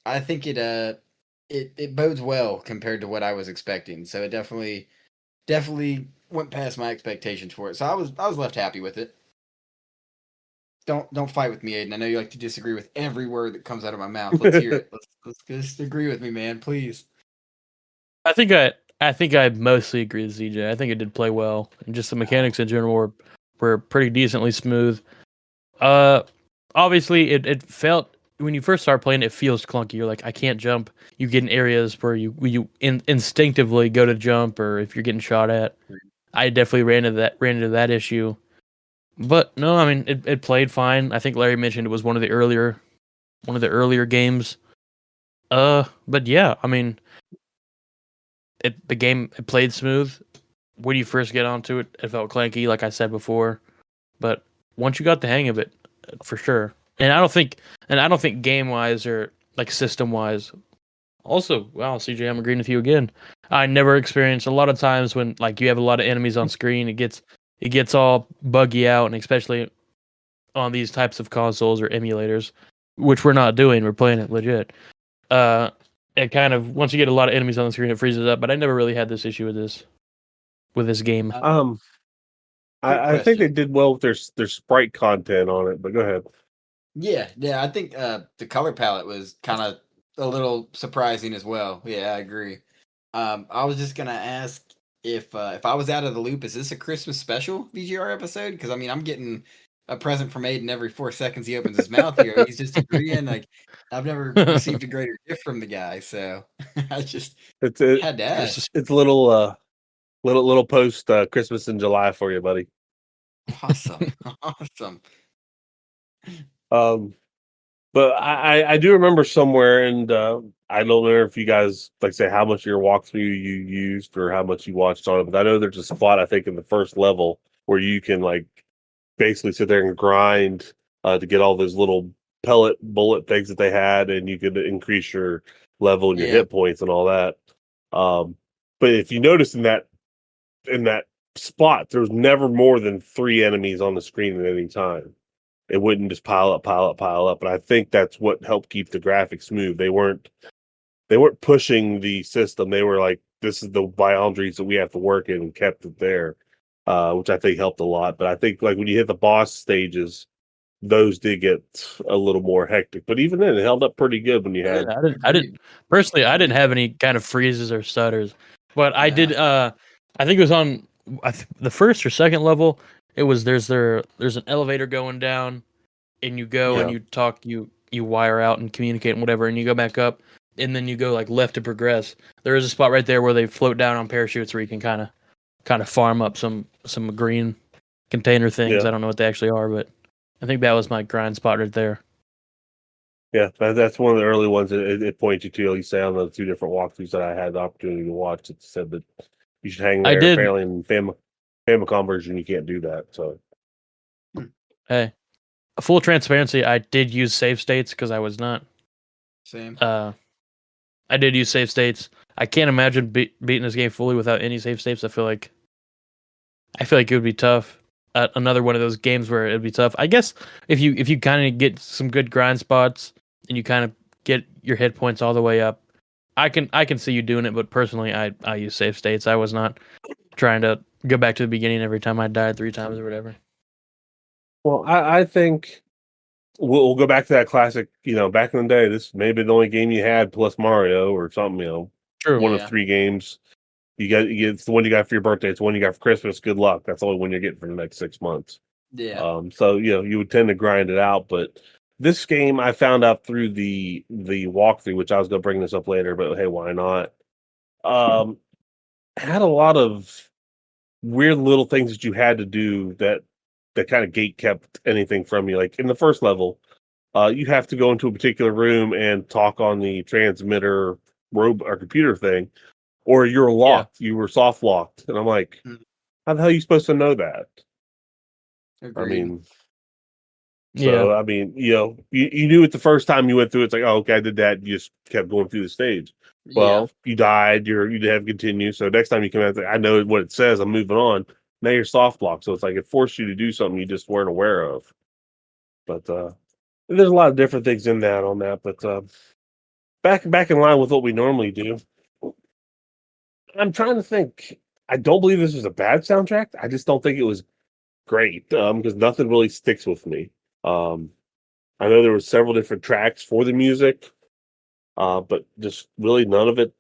I think it bodes well compared to what I was expecting. So it definitely went past my expectations for it. So I was left happy with it. Don't fight with me, Aiden. I know you like to disagree with every word that comes out of my mouth. Let's hear it. Let's just agree with me, man, please. I think I mostly agree with ZJ. I think it did play well, and just the mechanics in general were pretty decently smooth. Obviously it felt when you first start playing, it feels clunky. You're like, I can't jump. You get in areas where you instinctively go to jump, or if you're getting shot at. I definitely ran into that issue. But no, I mean it played fine. I think Larry mentioned it was one of the earlier games. But yeah, I mean the game it played smooth. When you first get onto it, it felt clanky, like I said before. But once you got the hang of it, for sure. And I don't think game wise or like system wise. Also, wow, CJ, I'm agreeing with you again. I never experienced a lot of times when like you have a lot of enemies on screen, it gets all buggy out, and especially on these types of consoles or emulators, which we're not doing. We're playing it legit. It kind of once you get a lot of enemies on the screen, it freezes up. But I never really had this issue with this game. I think they did well with their sprite content on it, but go ahead. Yeah, I think the color palette was kind of a little surprising as well. Yeah, I agree. I was just gonna ask if I was out of the loop, is this a Christmas special VGR episode? Because I mean, I'm getting a present from Aiden every 4 seconds he opens his mouth here. He's just agreeing. Like I've never received a greater gift from the guy, so I just had to ask. It's a little post Christmas in July for you, buddy. Awesome, awesome. But I do remember somewhere, and I don't know if you guys like say how much of your walkthrough you used or how much you watched on it, but I know there's a spot I think in the first level where you can like basically sit there and grind to get all those little pellet bullet things that they had, and you could increase your level and your hit points and all that. But if you notice in that spot, there's never more than 3 enemies on the screen at any time. It wouldn't just pile up. And I think that's what helped keep the graphics smooth. They weren't pushing the system. They were like, this is the boundaries that we have to work in, and kept it there, which I think helped a lot. But I think like when you hit the boss stages, those did get a little more hectic. But even then, it held up pretty good when you had. I didn't personally. I didn't have any kind of freezes or stutters, but I did. I think it was on the first or second level. It was there's an elevator going down, and you go and you talk. You you wire out and communicate and whatever, and you go back up, and then you go like left to progress. There is a spot right there where they float down on parachutes where you can kind of farm up some green container things. Yeah. I don't know what they actually are, but I think that was my grind spot right there. Yeah, that's one of the early ones that it points you to. At least say on the 2 different walkthroughs that I had the opportunity to watch, it said that you should hang I there. did. Apparently, in Famicom version, you can't do that. So, Hey, full transparency, I did use save states because I was not. Same. I did use save states. I can't imagine beating this game fully without any save states. I feel like it would be tough. Another one of those games where it'd be tough. I guess if you kind of get some good grind spots and you kind of get your hit points all the way up, I can see you doing it. But personally, I use save states. I was not trying to go back to the beginning every time I died 3 times or whatever. well, I think we'll go back to that classic. Back in the day, this may be the only game you had plus Mario or something. True. One Yeah. of 3 games. You get it's the one you got for your birthday. It's the one you got for Christmas. Good luck. That's the only one you're getting for the next 6 months. Yeah. So you would tend to grind it out, but this game I found out through the walkthrough, which I was gonna bring this up later, but hey, why not? Had a lot of weird little things that you had to do that kind of gate kept anything from you. Like in the first level, you have to go into a particular room and talk on the transmitter or computer thing, or you're locked. You were soft locked, and I'm like, Mm. how the hell are you supposed to know that? Agreed. I mean, Yeah. so I mean, you knew it the first time you went through. It's like, oh, okay, I did that. You just kept going through the stage. Well, you died. You'd have to continue. So next time you come out, I know what it says. I'm moving on. Now you're soft locked. So it's like it forced you to do something you just weren't aware of. But there's a lot of different things in that on that. But back in line with what we normally do. I'm trying to think. I don't believe this was a bad soundtrack. I just don't think it was great because nothing really sticks with me. I know there were several different tracks for the music, but just really none of it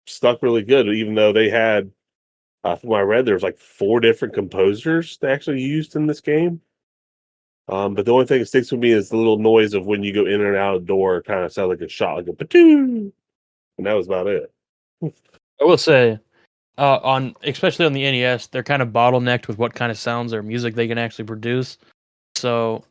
stuck really good. Even though they had, from what I read, there's like 4 different composers they actually used in this game. But the only thing that sticks with me is the little noise of when you go in and out of the door. Kind of sounds like a shot, like a patoo, and that was about it. I will say, especially on the NES, they're kind of bottlenecked with what kind of sounds or music they can actually produce. So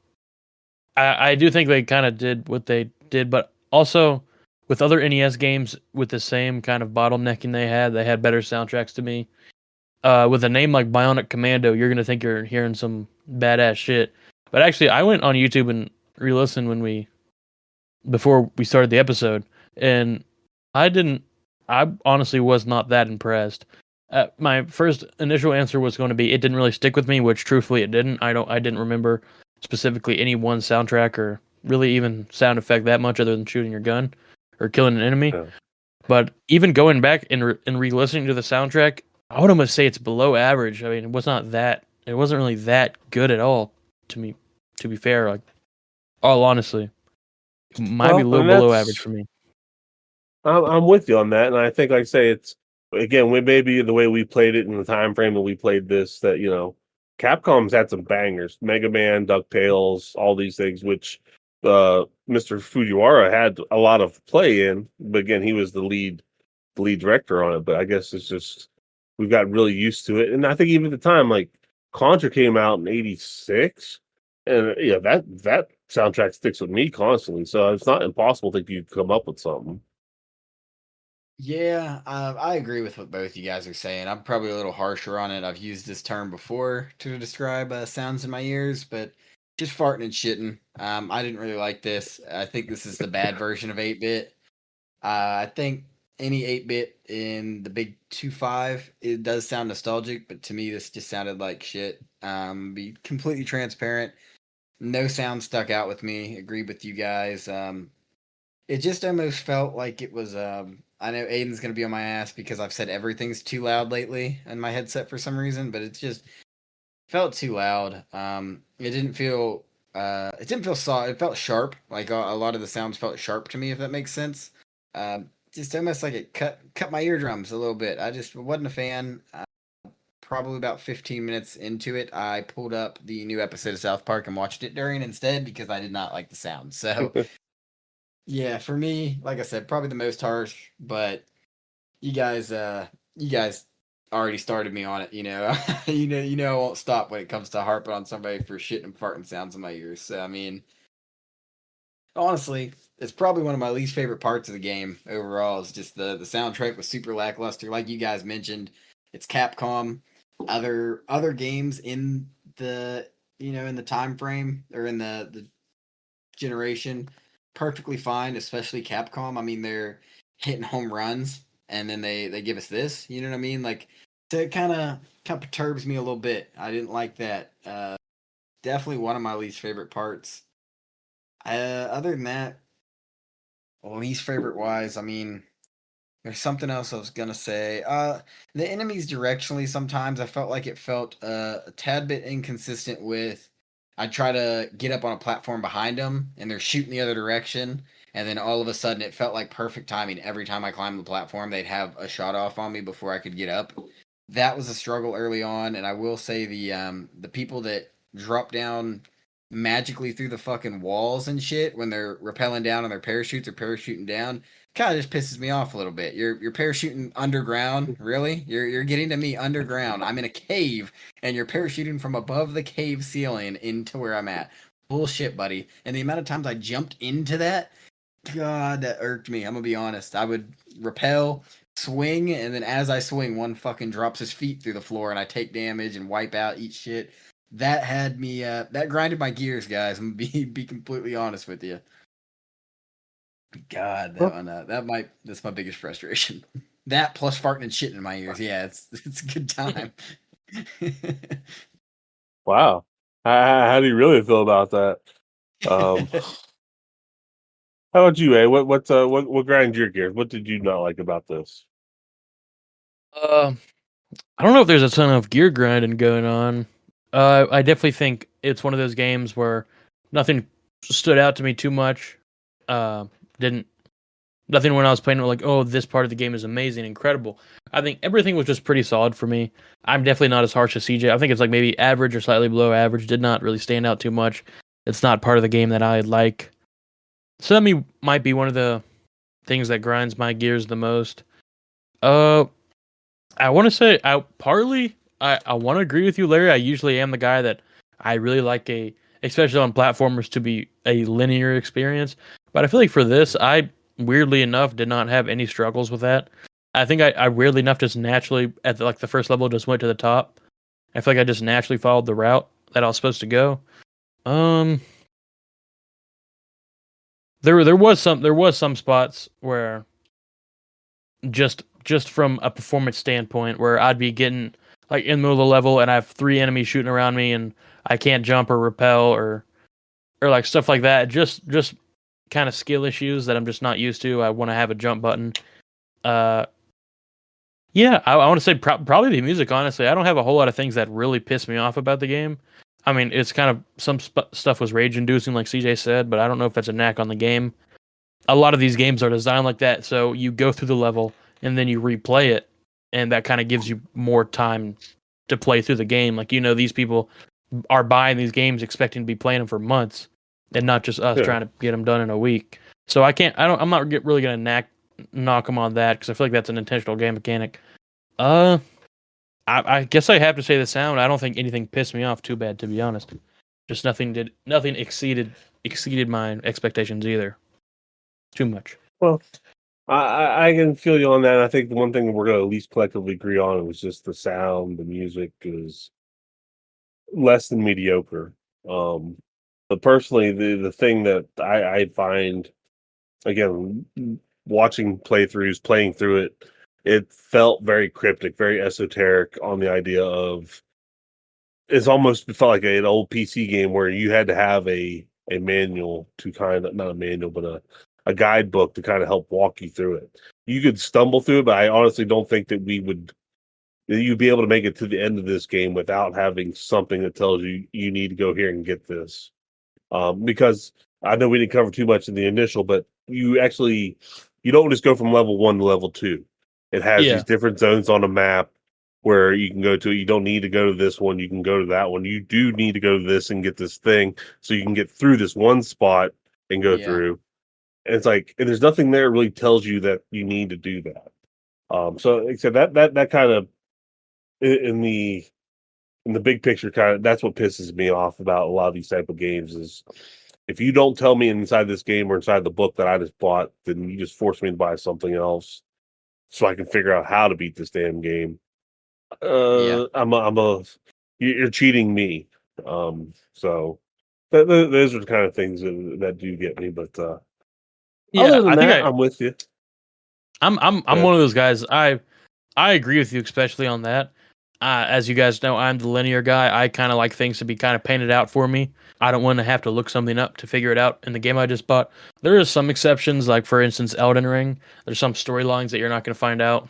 I do think they kind of did what they did, but also with other NES games with the same kind of bottlenecking they had better soundtracks to me. With a name like Bionic Commando, you're gonna think you're hearing some badass shit. But actually, I went on YouTube and re-listened before we started the episode, and I honestly was not that impressed. My first initial answer was going to be it didn't really stick with me, which truthfully it didn't. I didn't remember specifically any one soundtrack or really even sound effect that much other than shooting your gun or killing an enemy. Yeah. But even going back and re-listening to the soundtrack, I would almost say it's below average. I mean, it wasn't really that good at all to me, to be fair. Like, all honestly, it might be a little below average for me. I'm with you on that, and I think, like I say, it's again, maybe the way we played it in the time frame that we played this. That Capcom's had some bangers, Mega Man, DuckTales, all these things, which Mr. Fujiwara had a lot of play in. But again, he was the lead director on it. But I guess it's just we've got really used to it, and I think even at the time, like Contra came out in '86, and that soundtrack sticks with me constantly. So it's not impossible to think you'd come up with something. Yeah, I agree with what both you guys are saying. I'm probably a little harsher on it. I've used this term before to describe sounds in my ears, but just farting and shitting. I didn't really like this. I think this is the bad version of 8-bit. I think any 8-bit in the big 2.5, it does sound nostalgic, but to me, this just sounded like shit. Be completely transparent. No sound stuck out with me. Agree with you guys. It just almost felt like it was. I know Aiden's gonna be on my ass because I've said everything's too loud lately in my headset for some reason, but it just felt too loud. It didn't feel. It didn't feel soft. It felt sharp. Like a lot of the sounds felt sharp to me, if that makes sense. Just almost like it cut my eardrums a little bit. I just wasn't a fan. Probably about 15 minutes into it, I pulled up the new episode of South Park and watched it during instead because I did not like the sound. So Yeah, for me, like I said, probably the most harsh, but you guys already started me on it, you know. I won't stop when it comes to harping on somebody for shit and farting sounds in my ears. So I mean, honestly, it's probably one of my least favorite parts of the game overall. Is just the soundtrack was super lackluster. Like you guys mentioned, it's Capcom. Other games in the in the time frame or in the generation, perfectly fine. Especially Capcom. I mean, they're hitting home runs, and then they give us this. You know what I mean? Like, so it kind of perturbs me a little bit. I didn't like that. Definitely one of my least favorite parts. Other than that, well, least favorite wise, I mean, there's something else I was gonna say. The enemies directionally sometimes I felt like it felt a tad bit inconsistent with. I'd try to get up on a platform behind them, and they're shooting the other direction, and then all of a sudden it felt like perfect timing. Every time I climbed the platform, they'd have a shot off on me before I could get up. That was a struggle early on, and I will say the people that drop down magically through the fucking walls and shit when they're rappelling down on their parachutes or parachuting down kind of just pisses me off a little bit. You're parachuting underground, really? You're getting to me underground. I'm in a cave and you're parachuting from above the cave ceiling into where I'm at. Bullshit, buddy. And the amount of times I jumped into that, God, that irked me. I'm gonna be honest. I would rappel, swing, and then as I swing, one fucking drops his feet through the floor and I take damage and wipe out, eat shit. That had me that grinded my gears, guys. I'm gonna be completely honest with you. God, that one that's my biggest frustration. That plus farting and shitting in my ears. Yeah, it's a good time. Wow. How do you really feel about that? Um, how about you, A? What grinds your gears? What did you not like about this? Uh, I don't know if there's a ton of gear grinding going on. I definitely think it's one of those games where nothing stood out to me too much. Didn't Nothing when I was playing it like, oh, this part of the game is amazing, incredible. I think everything was just pretty solid for me. I'm definitely not as harsh as CJ. I think it's like maybe average or slightly below average. Did not really stand out too much. It's not part of the game that I like. So might be one of the things that grinds my gears the most. Uh, I want to say I want to agree with you, Larry. I usually am the guy that I really like especially on platformers to be a linear experience. But I feel like for this, I weirdly enough did not have any struggles with that. I think I weirdly enough just naturally at the first level just went to the top. I feel like I just naturally followed the route that I was supposed to go. Um, there was some spots where just from a performance standpoint where I'd be getting like in the middle of the level and I have three enemies shooting around me and I can't jump or repel or like stuff like that. Just kind of skill issues that I'm just not used to. I want to have a jump button. Uh, yeah, I want to say probably the music. Honestly, I don't have a whole lot of things that really piss me off about the game. I mean, it's kind of some stuff was rage inducing, like CJ said, but I don't know if that's a knack on the game. A lot of these games are designed like that, so you go through the level and then you replay it, and that kind of gives you more time to play through the game. Like these people are buying these games expecting to be playing them for months, and not just us Yeah. trying to get them done in a week. So I'm not really gonna knock them on that because I feel like that's an intentional game mechanic. Uh, I guess I have to say the sound. I don't think anything pissed me off too bad, to be honest. Just nothing exceeded my expectations either. Too much. Well, I can feel you on that. I think the one thing we're going to at least collectively agree on was just the sound, the music is less than mediocre. Um, but personally, the thing that I find again watching playthroughs, playing through it, it felt very cryptic, very esoteric on the idea of it's almost felt like an old PC game where you had to have a manual to kind of not a manual, but a guidebook to kind of help walk you through it. You could stumble through it, but I honestly don't think that you'd be able to make it to the end of this game without having something that tells you you need to go here and get this. Because I know we didn't cover too much in the initial, but you don't just go from level 1 to level 2. It has Yeah. these different zones on a map where you can go to. You don't need to go to this one. You can go to that one. You do need to go to this and get this thing so you can get through this one spot and go Yeah. through. And it's like, and there's nothing there that really tells you that you need to do that. So like I said, that kind of in the big picture, kind of that's what pisses me off about a lot of these type of games is if you don't tell me inside this game or inside the book that I just bought, then you just force me to buy something else so I can figure out how to beat this damn game. Yeah. You're cheating me. So those are the kind of things that do get me. But other than that, I'm with you. I'm one of those guys. I agree with you, especially on that. As you guys know, I'm the linear guy. I kind of like things to be kind of painted out for me. I don't want to have to look something up to figure it out in the game I just bought. There are some exceptions, like for instance, Elden Ring. There's some storylines that you're not going to find out.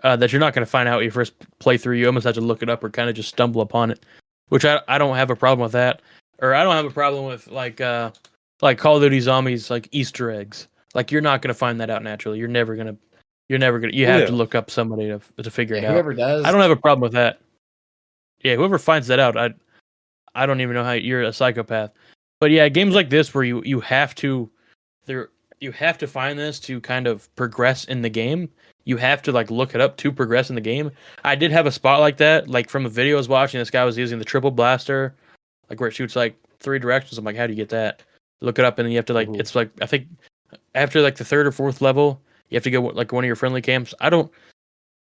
That you're not going to find out when you first play through. You almost have to look it up or kind of just stumble upon it, which I don't have a problem with that. Or I don't have a problem with like Call of Duty Zombies, like Easter eggs. Like you're not going to find that out naturally. You have to look up somebody to figure it out. Whoever does, I don't have a problem with that. Yeah, whoever finds that out, I don't even know how you're a psychopath. But yeah, games like this where you have to find this to kind of progress in the game. You have to like look it up to progress in the game. I did have a spot like that, like from a video I was watching. This guy was using the triple blaster, like where it shoots like 3 directions. I'm like, how do you get that? Look it up, and then you have to like. It's like I think after like the 3rd or 4th level, you have to go like one of your friendly camps. I don't.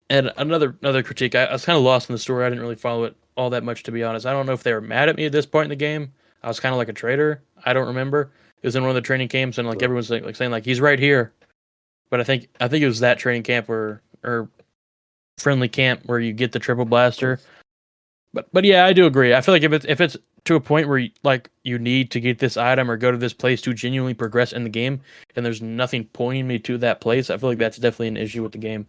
And another critique, I was kind of lost in the story. I didn't really follow it all that much, to be honest. I don't know if they were mad at me at this point in the game. I was kind of like a traitor. I don't remember. It was in one of the training camps, and like everyone's like saying like he's right here. But I think it was that training camp or friendly camp where you get the triple blaster. But yeah, I do agree. I feel like if it's to a point where you need to get this item or go to this place to genuinely progress in the game, and there's nothing pointing me to that place, I feel like that's definitely an issue with the game.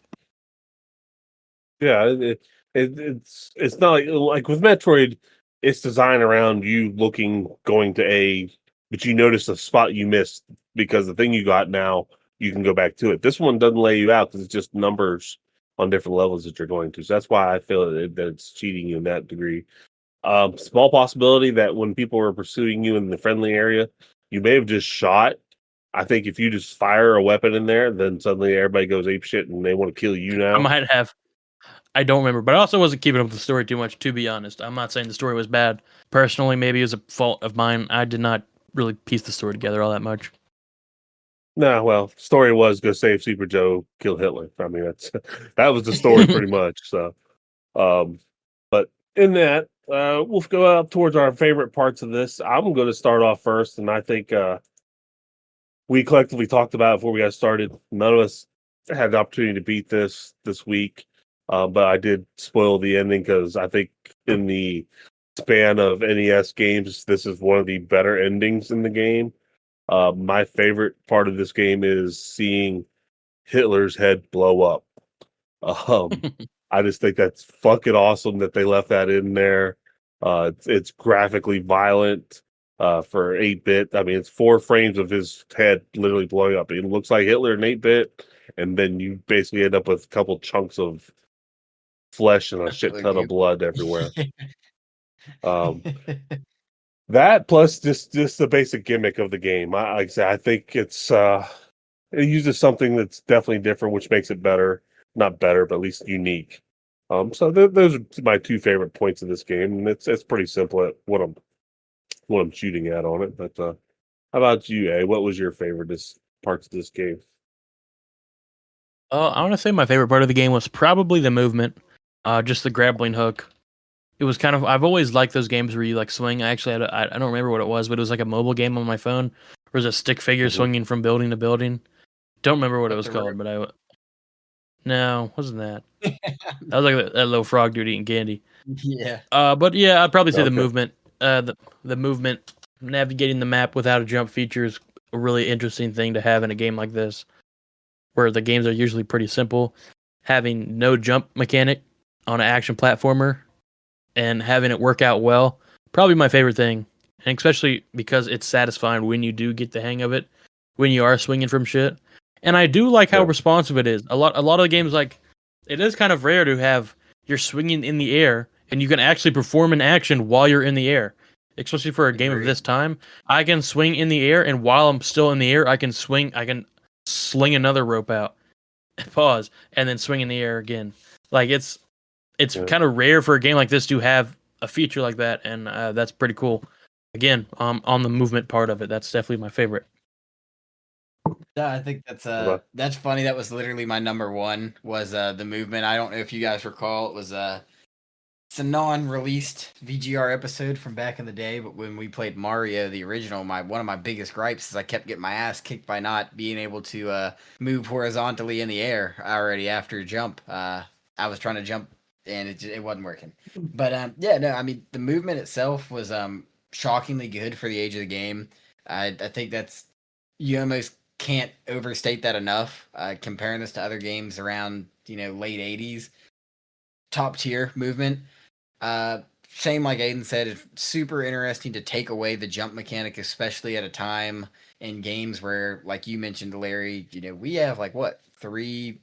Yeah, it's not like with Metroid, it's designed around you going to A, but you notice the spot you missed because the thing you got now you can go back to it. This one doesn't lay you out because it's just numbers on different levels that you're going to. So that's why I feel that it's cheating you in that degree. Small possibility that when people were pursuing you in the friendly area, you may have just shot. I think if you just fire a weapon in there, then suddenly everybody goes apeshit and they want to kill you now. I might have. I don't remember, but I also wasn't keeping up with the story too much, to be honest. I'm not saying the story was bad. Personally, maybe it was a fault of mine. I did not really piece the story together all that much. Nah, well, story was go save Super Joe, kill Hitler. I mean, that was the story pretty much. So, but in that, we'll go up towards our favorite parts of this. I'm going to start off first, and I think we collectively talked about it before we got started. None of us had the opportunity to beat this week, but I did spoil the ending because I think in the span of NES games, this is one of the better endings in the game. My favorite part of this game is seeing Hitler's head blow up. I just think that's fucking awesome that they left that in there. It's graphically violent for 8-bit. I mean, it's 4 frames of his head literally blowing up. It looks like Hitler in 8-bit, and then you basically end up with a couple chunks of flesh and a shit ton of blood everywhere. That plus just the basic gimmick of the game. Like I said, I think it uses something that's definitely different, which makes it better. Not better, but at least unique. So those are my 2 favorite points of this game, and it's pretty simple at what I'm shooting at on it. But how about you, A? What was your favorite parts of this game? I want to say my favorite part of the game was probably the movement, just the grappling hook. It was kind of, I've always liked those games where you like swing. I don't remember what it was, but it was like a mobile game on my phone. There was a stick figure swinging from building to building. Don't remember what it was called, but no, wasn't that? That was like that little frog dude eating candy. Yeah. But yeah, I'd probably say the movement. The movement, navigating the map without a jump feature is a really interesting thing to have in a game like this, where the games are usually pretty simple. Having no jump mechanic on an action platformer and having it work out well, probably my favorite thing. And especially because it's satisfying when you do get the hang of it, when you are swinging from shit. And I do like how responsive it is. A lot of the games, like, it is kind of rare to have you're swinging in the air and you can actually perform an action while you're in the air. especially for a game of Agreed. this time. I can swing in the air, and while I'm still in the air, I can sling another rope out, pause, and then swing in the air again. Like it's Yeah. kind of rare for a game like this to have a feature like that, and that's pretty cool. Again, on the movement part of it, that's definitely my favorite. Yeah, I think that's funny. That was literally my number one was the movement. I don't know if you guys recall. It was it's a non-released VGR episode from back in the day, but when we played Mario, the original, one of my biggest gripes is I kept getting my ass kicked by not being able to move horizontally in the air already after a jump. I was trying to jump and it wasn't working. But yeah, no, I mean the movement itself was shockingly good for the age of the game. I think that's you almost can't overstate that enough. Comparing this to other games around late 80s, top tier movement. Same like Aiden said, it's super interesting to take away the jump mechanic, especially at a time in games where, like you mentioned, Larry, we have like what 2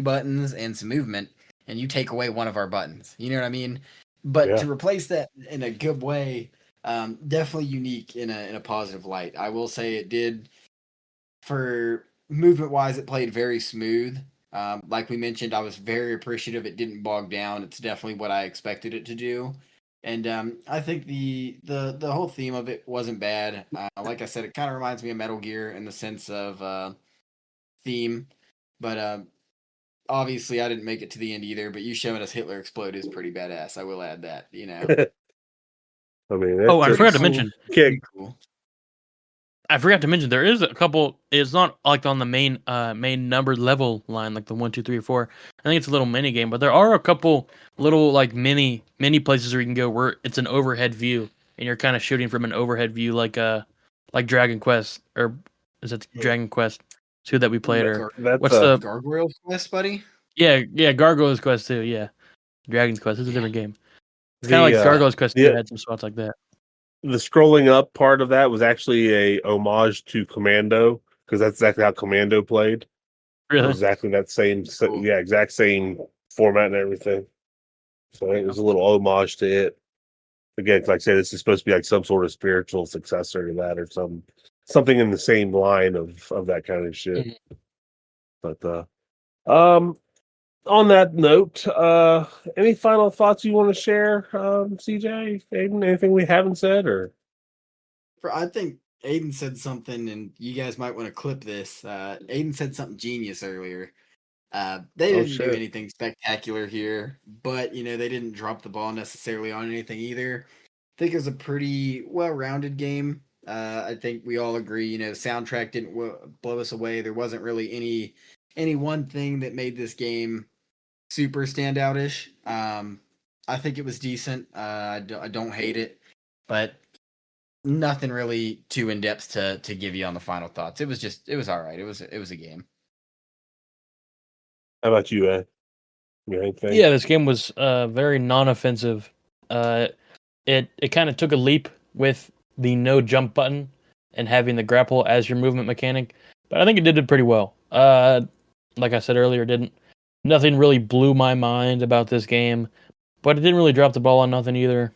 buttons and some movement, and you take away one of our buttons. You know what I mean? But to replace that in a good way, definitely unique in a positive light. I will say it did. For movement wise, it played very smooth. Like we mentioned, I was very appreciative. It didn't bog down. It's definitely what I expected it to do, and I think the whole theme of it wasn't bad. Like I said, it kind of reminds me of Metal Gear in the sense of theme, but obviously I didn't make it to the end either. But you showing us Hitler explode is pretty badass. I will add that. I mean, Oh, I that's forgot to cool. mention. Pretty cool. I forgot to mention there is a couple. It's not like on the main numbered level line like the 1, 2, 3, or 4. I think it's a little mini game, but there are a couple little like mini places where you can go where it's an overhead view and you're kind of shooting from an overhead view like Dragon Quest, or is it Dragon Quest 2 that we played, or That's what's the Gargoyle Quest, buddy? yeah Gargoyle's Quest 2, yeah, Dragon's Quest. It's a different game. It's kind of like Gargoyle's Quest 2 had some spots like that. The scrolling up part of that was actually a homage to Commando, because that's exactly how Commando played. Really? Exactly that same, exact same format and everything. So it was a little homage to it. Again, like I said, this is supposed to be like some sort of spiritual successor to that, or something in the same line of that kind of shit. Mm-hmm. But on that note, any final thoughts you want to share, CJ, Aiden? Anything we haven't said, or? I think Aiden said something, and you guys might want to clip this. Aiden said something genius earlier. They didn't do anything spectacular here, but they didn't drop the ball necessarily on anything either. I think it was a pretty well-rounded game. I think we all agree. The soundtrack didn't blow us away. There wasn't really any one thing that made this game super standout-ish. I think it was decent. I don't hate it, but nothing really too in depth to give you on the final thoughts. It was all right. It was a game. How about you, Ed? Anything? Yeah, this game was very non-offensive. It kind of took a leap with the no jump button and having the grapple as your movement mechanic, but I think it did it pretty well. Like I said earlier, nothing really blew my mind about this game, but it didn't really drop the ball on nothing either.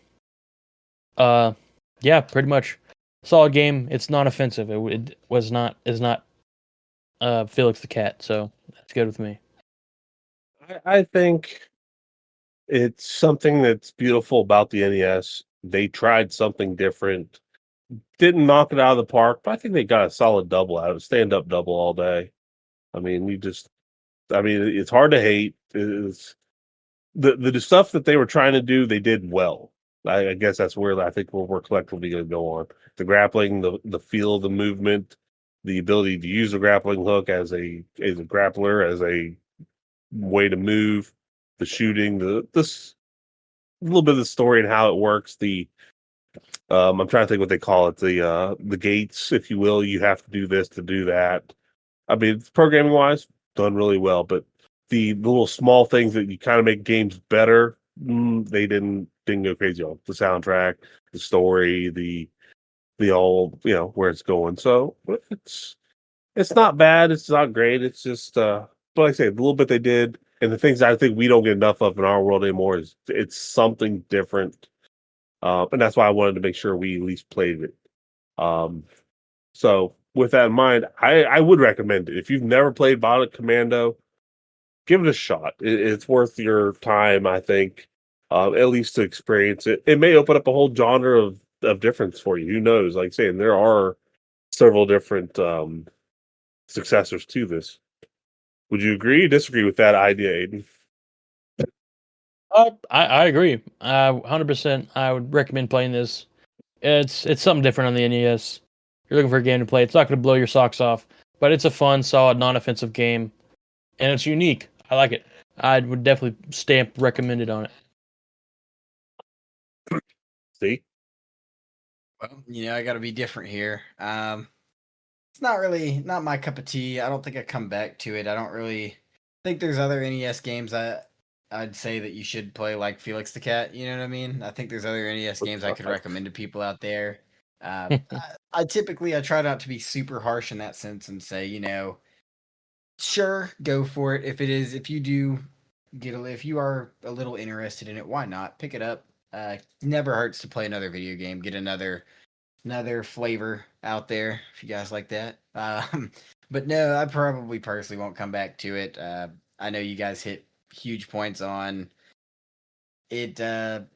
Yeah, pretty much solid game. It's not offensive. It is not Felix the Cat, so that's good with me. I think it's something that's beautiful about the NES. They tried something different. Didn't knock it out of the park, but I think they got a solid double out of it. Stand-up double all day. I mean, it's hard to hate. It's the stuff that they were trying to do, they did well. I guess that's where I think we're collectively going to go on. The grappling, the feel of the movement, the ability to use a grappling hook as a grappler, as a way to move, the shooting, this little bit of the story and how it works. I'm trying to think what they call it, the gates, if you will. You have to do this to do that. I mean, programming wise, done really well, but the little small things that you kind of make games better, they didn't go crazy on. The soundtrack, the story, the all, where it's going. So it's not bad. It's not great. It's just, but like I say, the little bit they did, and the things I think we don't get enough of in our world anymore is it's something different. and that's why I wanted to make sure we at least played it. So with that in mind, I would recommend it. If you've never played Bionic Commando, give it a shot. It's worth your time, I think, at least to experience it. It may open up a whole genre of difference for you. Who knows? Like saying, there are several different successors to this. Would you agree or disagree with that idea, Aiden? I agree. 100%. I would recommend playing this. It's something different on the NES. You're looking for a game to play. It's not going to blow your socks off, but it's a fun, solid, non-offensive game, and it's unique. I like it. I would definitely stamp recommended on it. See? Well, I got to be different here. It's not my cup of tea. I don't think I come back to it. I don't really think there's other NES games I'd say that you should play, like Felix the Cat. You know what I mean? I think there's other NES games I could recommend to people out there. I typically try not to be super harsh in that sense and say, sure, go for it. If you do if you are a little interested in it, why not pick it up? Never hurts to play another video game, get another flavor out there if you guys like that. But no, I probably personally won't come back to it. I know you guys hit huge points on it.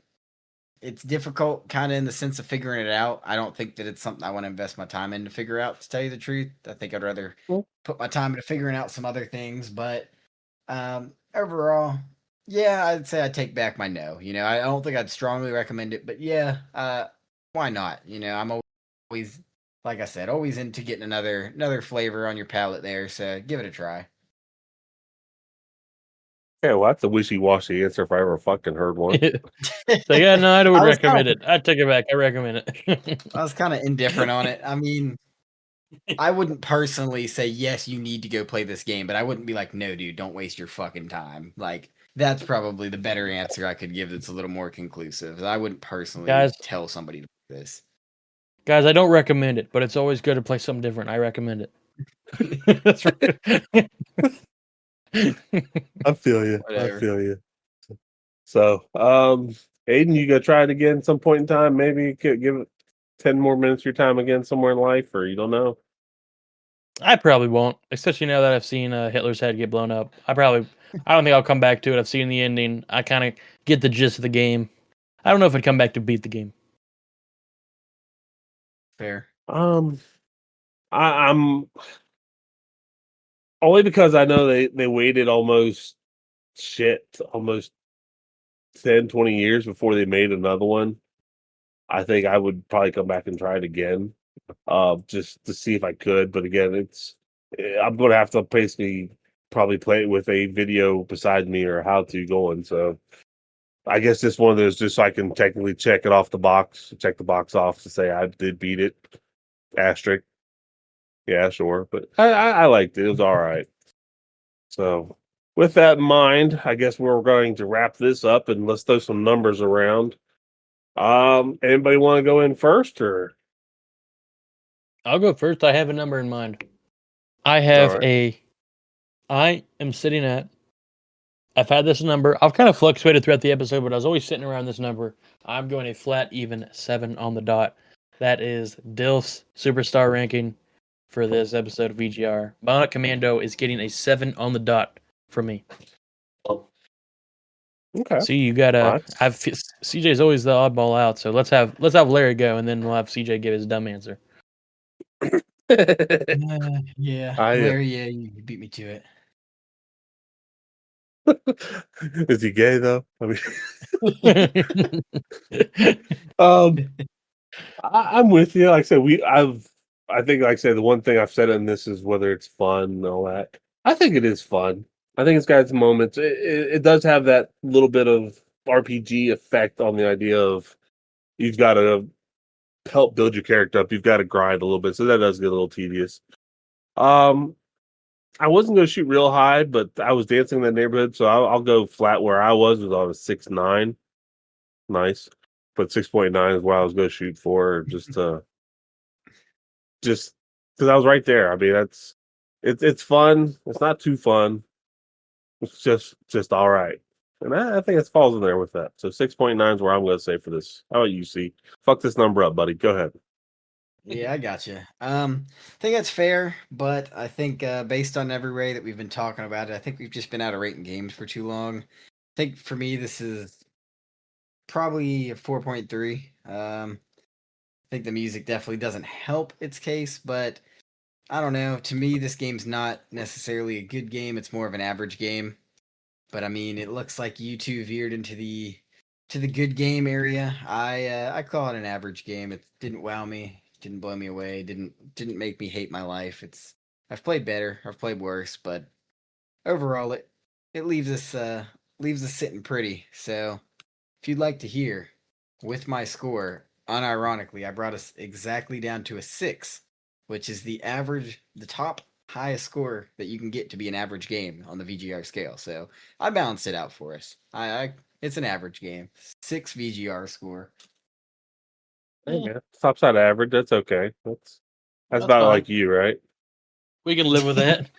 It's difficult kind of in the sense of figuring it out. I don't think that it's something I want to invest my time in to figure out, to tell you the truth. I think I'd rather put my time into figuring out some other things. But overall, yeah, I'd say I take back my no. I don't think I'd strongly recommend it, but yeah, why not? I'm always, like I said, always into getting another flavor on your palate there. So give it a try. Yeah, well, that's a wishy-washy answer if I ever fucking heard one. So yeah, no, I would I was recommend it. I take it back. I recommend it. I was kind of indifferent on it. I mean, I wouldn't personally say yes, you need to go play this game, but I wouldn't be like, no, dude, don't waste your fucking time. Like, that's probably the better answer I could give. That's a little more conclusive. I wouldn't personally Guys. tell somebody to play this. Guys, I don't recommend it, but it's always good to play something different. I recommend it. That's right. I feel you. Whatever. I feel you. So, Aiden, you gonna try it again at some point in time? Maybe you could give it 10 more minutes of your time again somewhere in life, or you don't know. I probably won't, especially now that I've seen Hitler's head get blown up. I don't think I'll come back to it. I've seen the ending. I kind of get the gist of the game. I don't know if I'd come back to beat the game. Fair. I'm only because I know they waited almost 10, 20 years before they made another one. I think I would probably come back and try it again, just to see if I could. But again, I'm going to have to basically probably play it with a video beside me or how to going. So I guess this one of those, just so I can technically check it off the box, check the box off to say I did beat it. Asterisk. Yeah, sure. But I liked it. It was all right. So with that in mind, I guess we're going to wrap this up and let's throw some numbers around. Anybody want to go in first, or? I'll go first. I have a number in mind. I have right. I am sitting at. I've had this number. I've kind of fluctuated throughout the episode, but I was always sitting around this number. I'm going a flat even 7 on the dot. That is Dilf's superstar ranking for this episode of VGR. Bionic Commando is getting a 7 on the dot from me. Okay. See, you gotta have CJ's always the oddball out, so let's have Larry go, and then we'll have CJ give his dumb answer. Yeah, Larry, yeah, you beat me to it. Is he gay though? I mean, I'm with you. Like I said, I think, like I said, the one thing I've said in this is whether it's fun and all that. I think it is fun. I think it's got its moments. It does have that little bit of RPG effect on the idea of you've got to help build your character up. You've got to grind a little bit, so that does get a little tedious. I wasn't going to shoot real high, but I was dancing in that neighborhood, so I'll go flat where I was on a 6.9. Nice. But 6.9 is what I was going to shoot for, just because I was right there. I mean, it's fun. It's not too fun. It's just all right. And I think it falls in there with that. So 6.9 is where I'm going to say for this. How about you, C? Fuck this number up, buddy. Go ahead. Yeah, I gotcha. I think that's fair, but I think based on every way that we've been talking about it, I think we've just been out of rating games for too long. I think for me, this is probably a 4.3. I think the music definitely doesn't help its case, but I don't know. To me, this game's not necessarily a good game. It's more of an average game. But I mean, it looks like you two veered into the good game area. I call it an average game. It didn't wow me, didn't blow me away, didn't make me hate my life. I've played better, I've played worse, but overall it leaves us sitting pretty. So if you'd like to hear with my score, unironically, I brought us exactly down to a 6, which is the top highest score that you can get to be an average game on the VGR scale. So I balanced it out for us. It's an average game. 6 VGR score. Yeah. Top side average. That's okay. That's That's about fine. like you, right? We can live with that.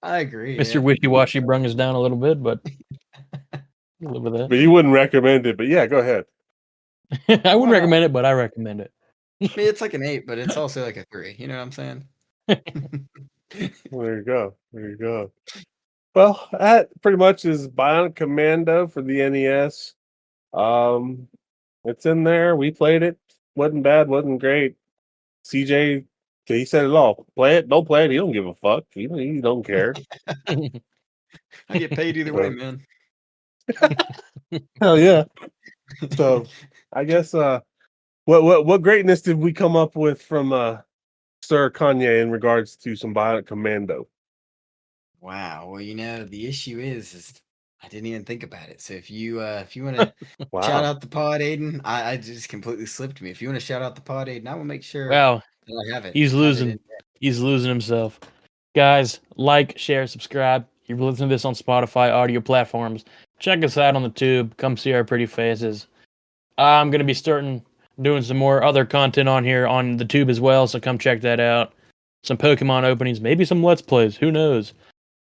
I agree. Mr. Yeah. Wishy Washy brung us down a little bit, but we'll live with But you wouldn't recommend it. But yeah, go ahead. that. I wouldn't recommend it, but I recommend it. I mean, it's like an 8, but it's also like a 3. You know what I'm saying? There you go. There you go. Well, that pretty much is Bionic Commando for the NES. It's in there. We played it. Wasn't bad. Wasn't great. CJ, he said it all. Play it. Don't play it. He don't give a fuck. He don't care. I get paid either way, man. Hell yeah. So I guess what greatness did we come up with from Sir Kanye in regards to some Bionic Commando? Wow. Well, the issue is I didn't even think about it. So if you want to Wow. shout out the pod, Aiden, I just completely slipped me. If you want to shout out the pod, Aiden, I will make sure Wow, that I have it. he's have it losing. in there. He's losing himself. Guys, like, share, subscribe. You're listening to this on Spotify audio platforms. Check us out on the tube. Come see our pretty faces. I'm going to be doing some more other content on here on the tube as well, so come check that out. Some Pokemon openings, maybe some Let's Plays, who knows.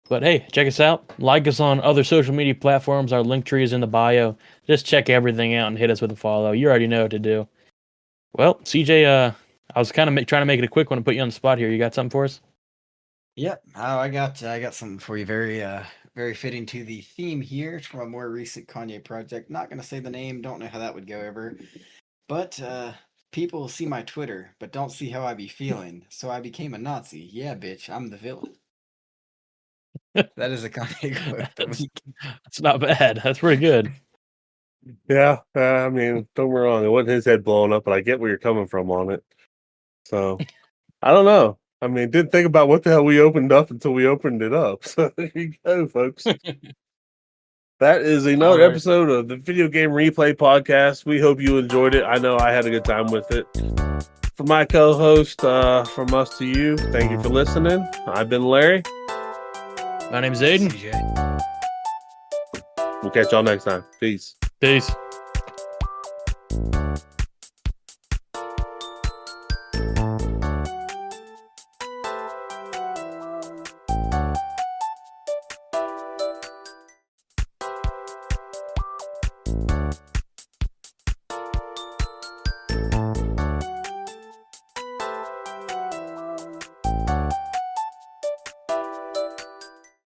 But hey, check us out. Like us on other social media platforms. Our link tree is in the bio. Just check everything out and hit us with a follow. You already know what to do. Well, CJ, I was kind of trying to make it a quick one and put you on the spot here. You got something for us? Yep. Oh, I got something for you. Very fitting to the theme here from a more recent Kanye project. Not gonna say the name. Don't know how that would go over. But people see my Twitter, but don't see how I be feeling. So I became a Nazi. Yeah, bitch, I'm the villain. That is a Kanye quote. That's not bad. That's pretty good. Yeah, I mean, don't get me wrong. It wasn't his head blowing up, but I get where you're coming from on it. So, I don't know. I mean, didn't think about what the hell we opened up until we opened it up. So there you go, folks. That is another All right. episode of the Video Game Replay Podcast. We hope you enjoyed it. I know I had a good time with it. For my co-host, from us to you, thank you for listening. I've been Larry. My name's Aiden. CJ. We'll catch y'all next time. Peace. Peace.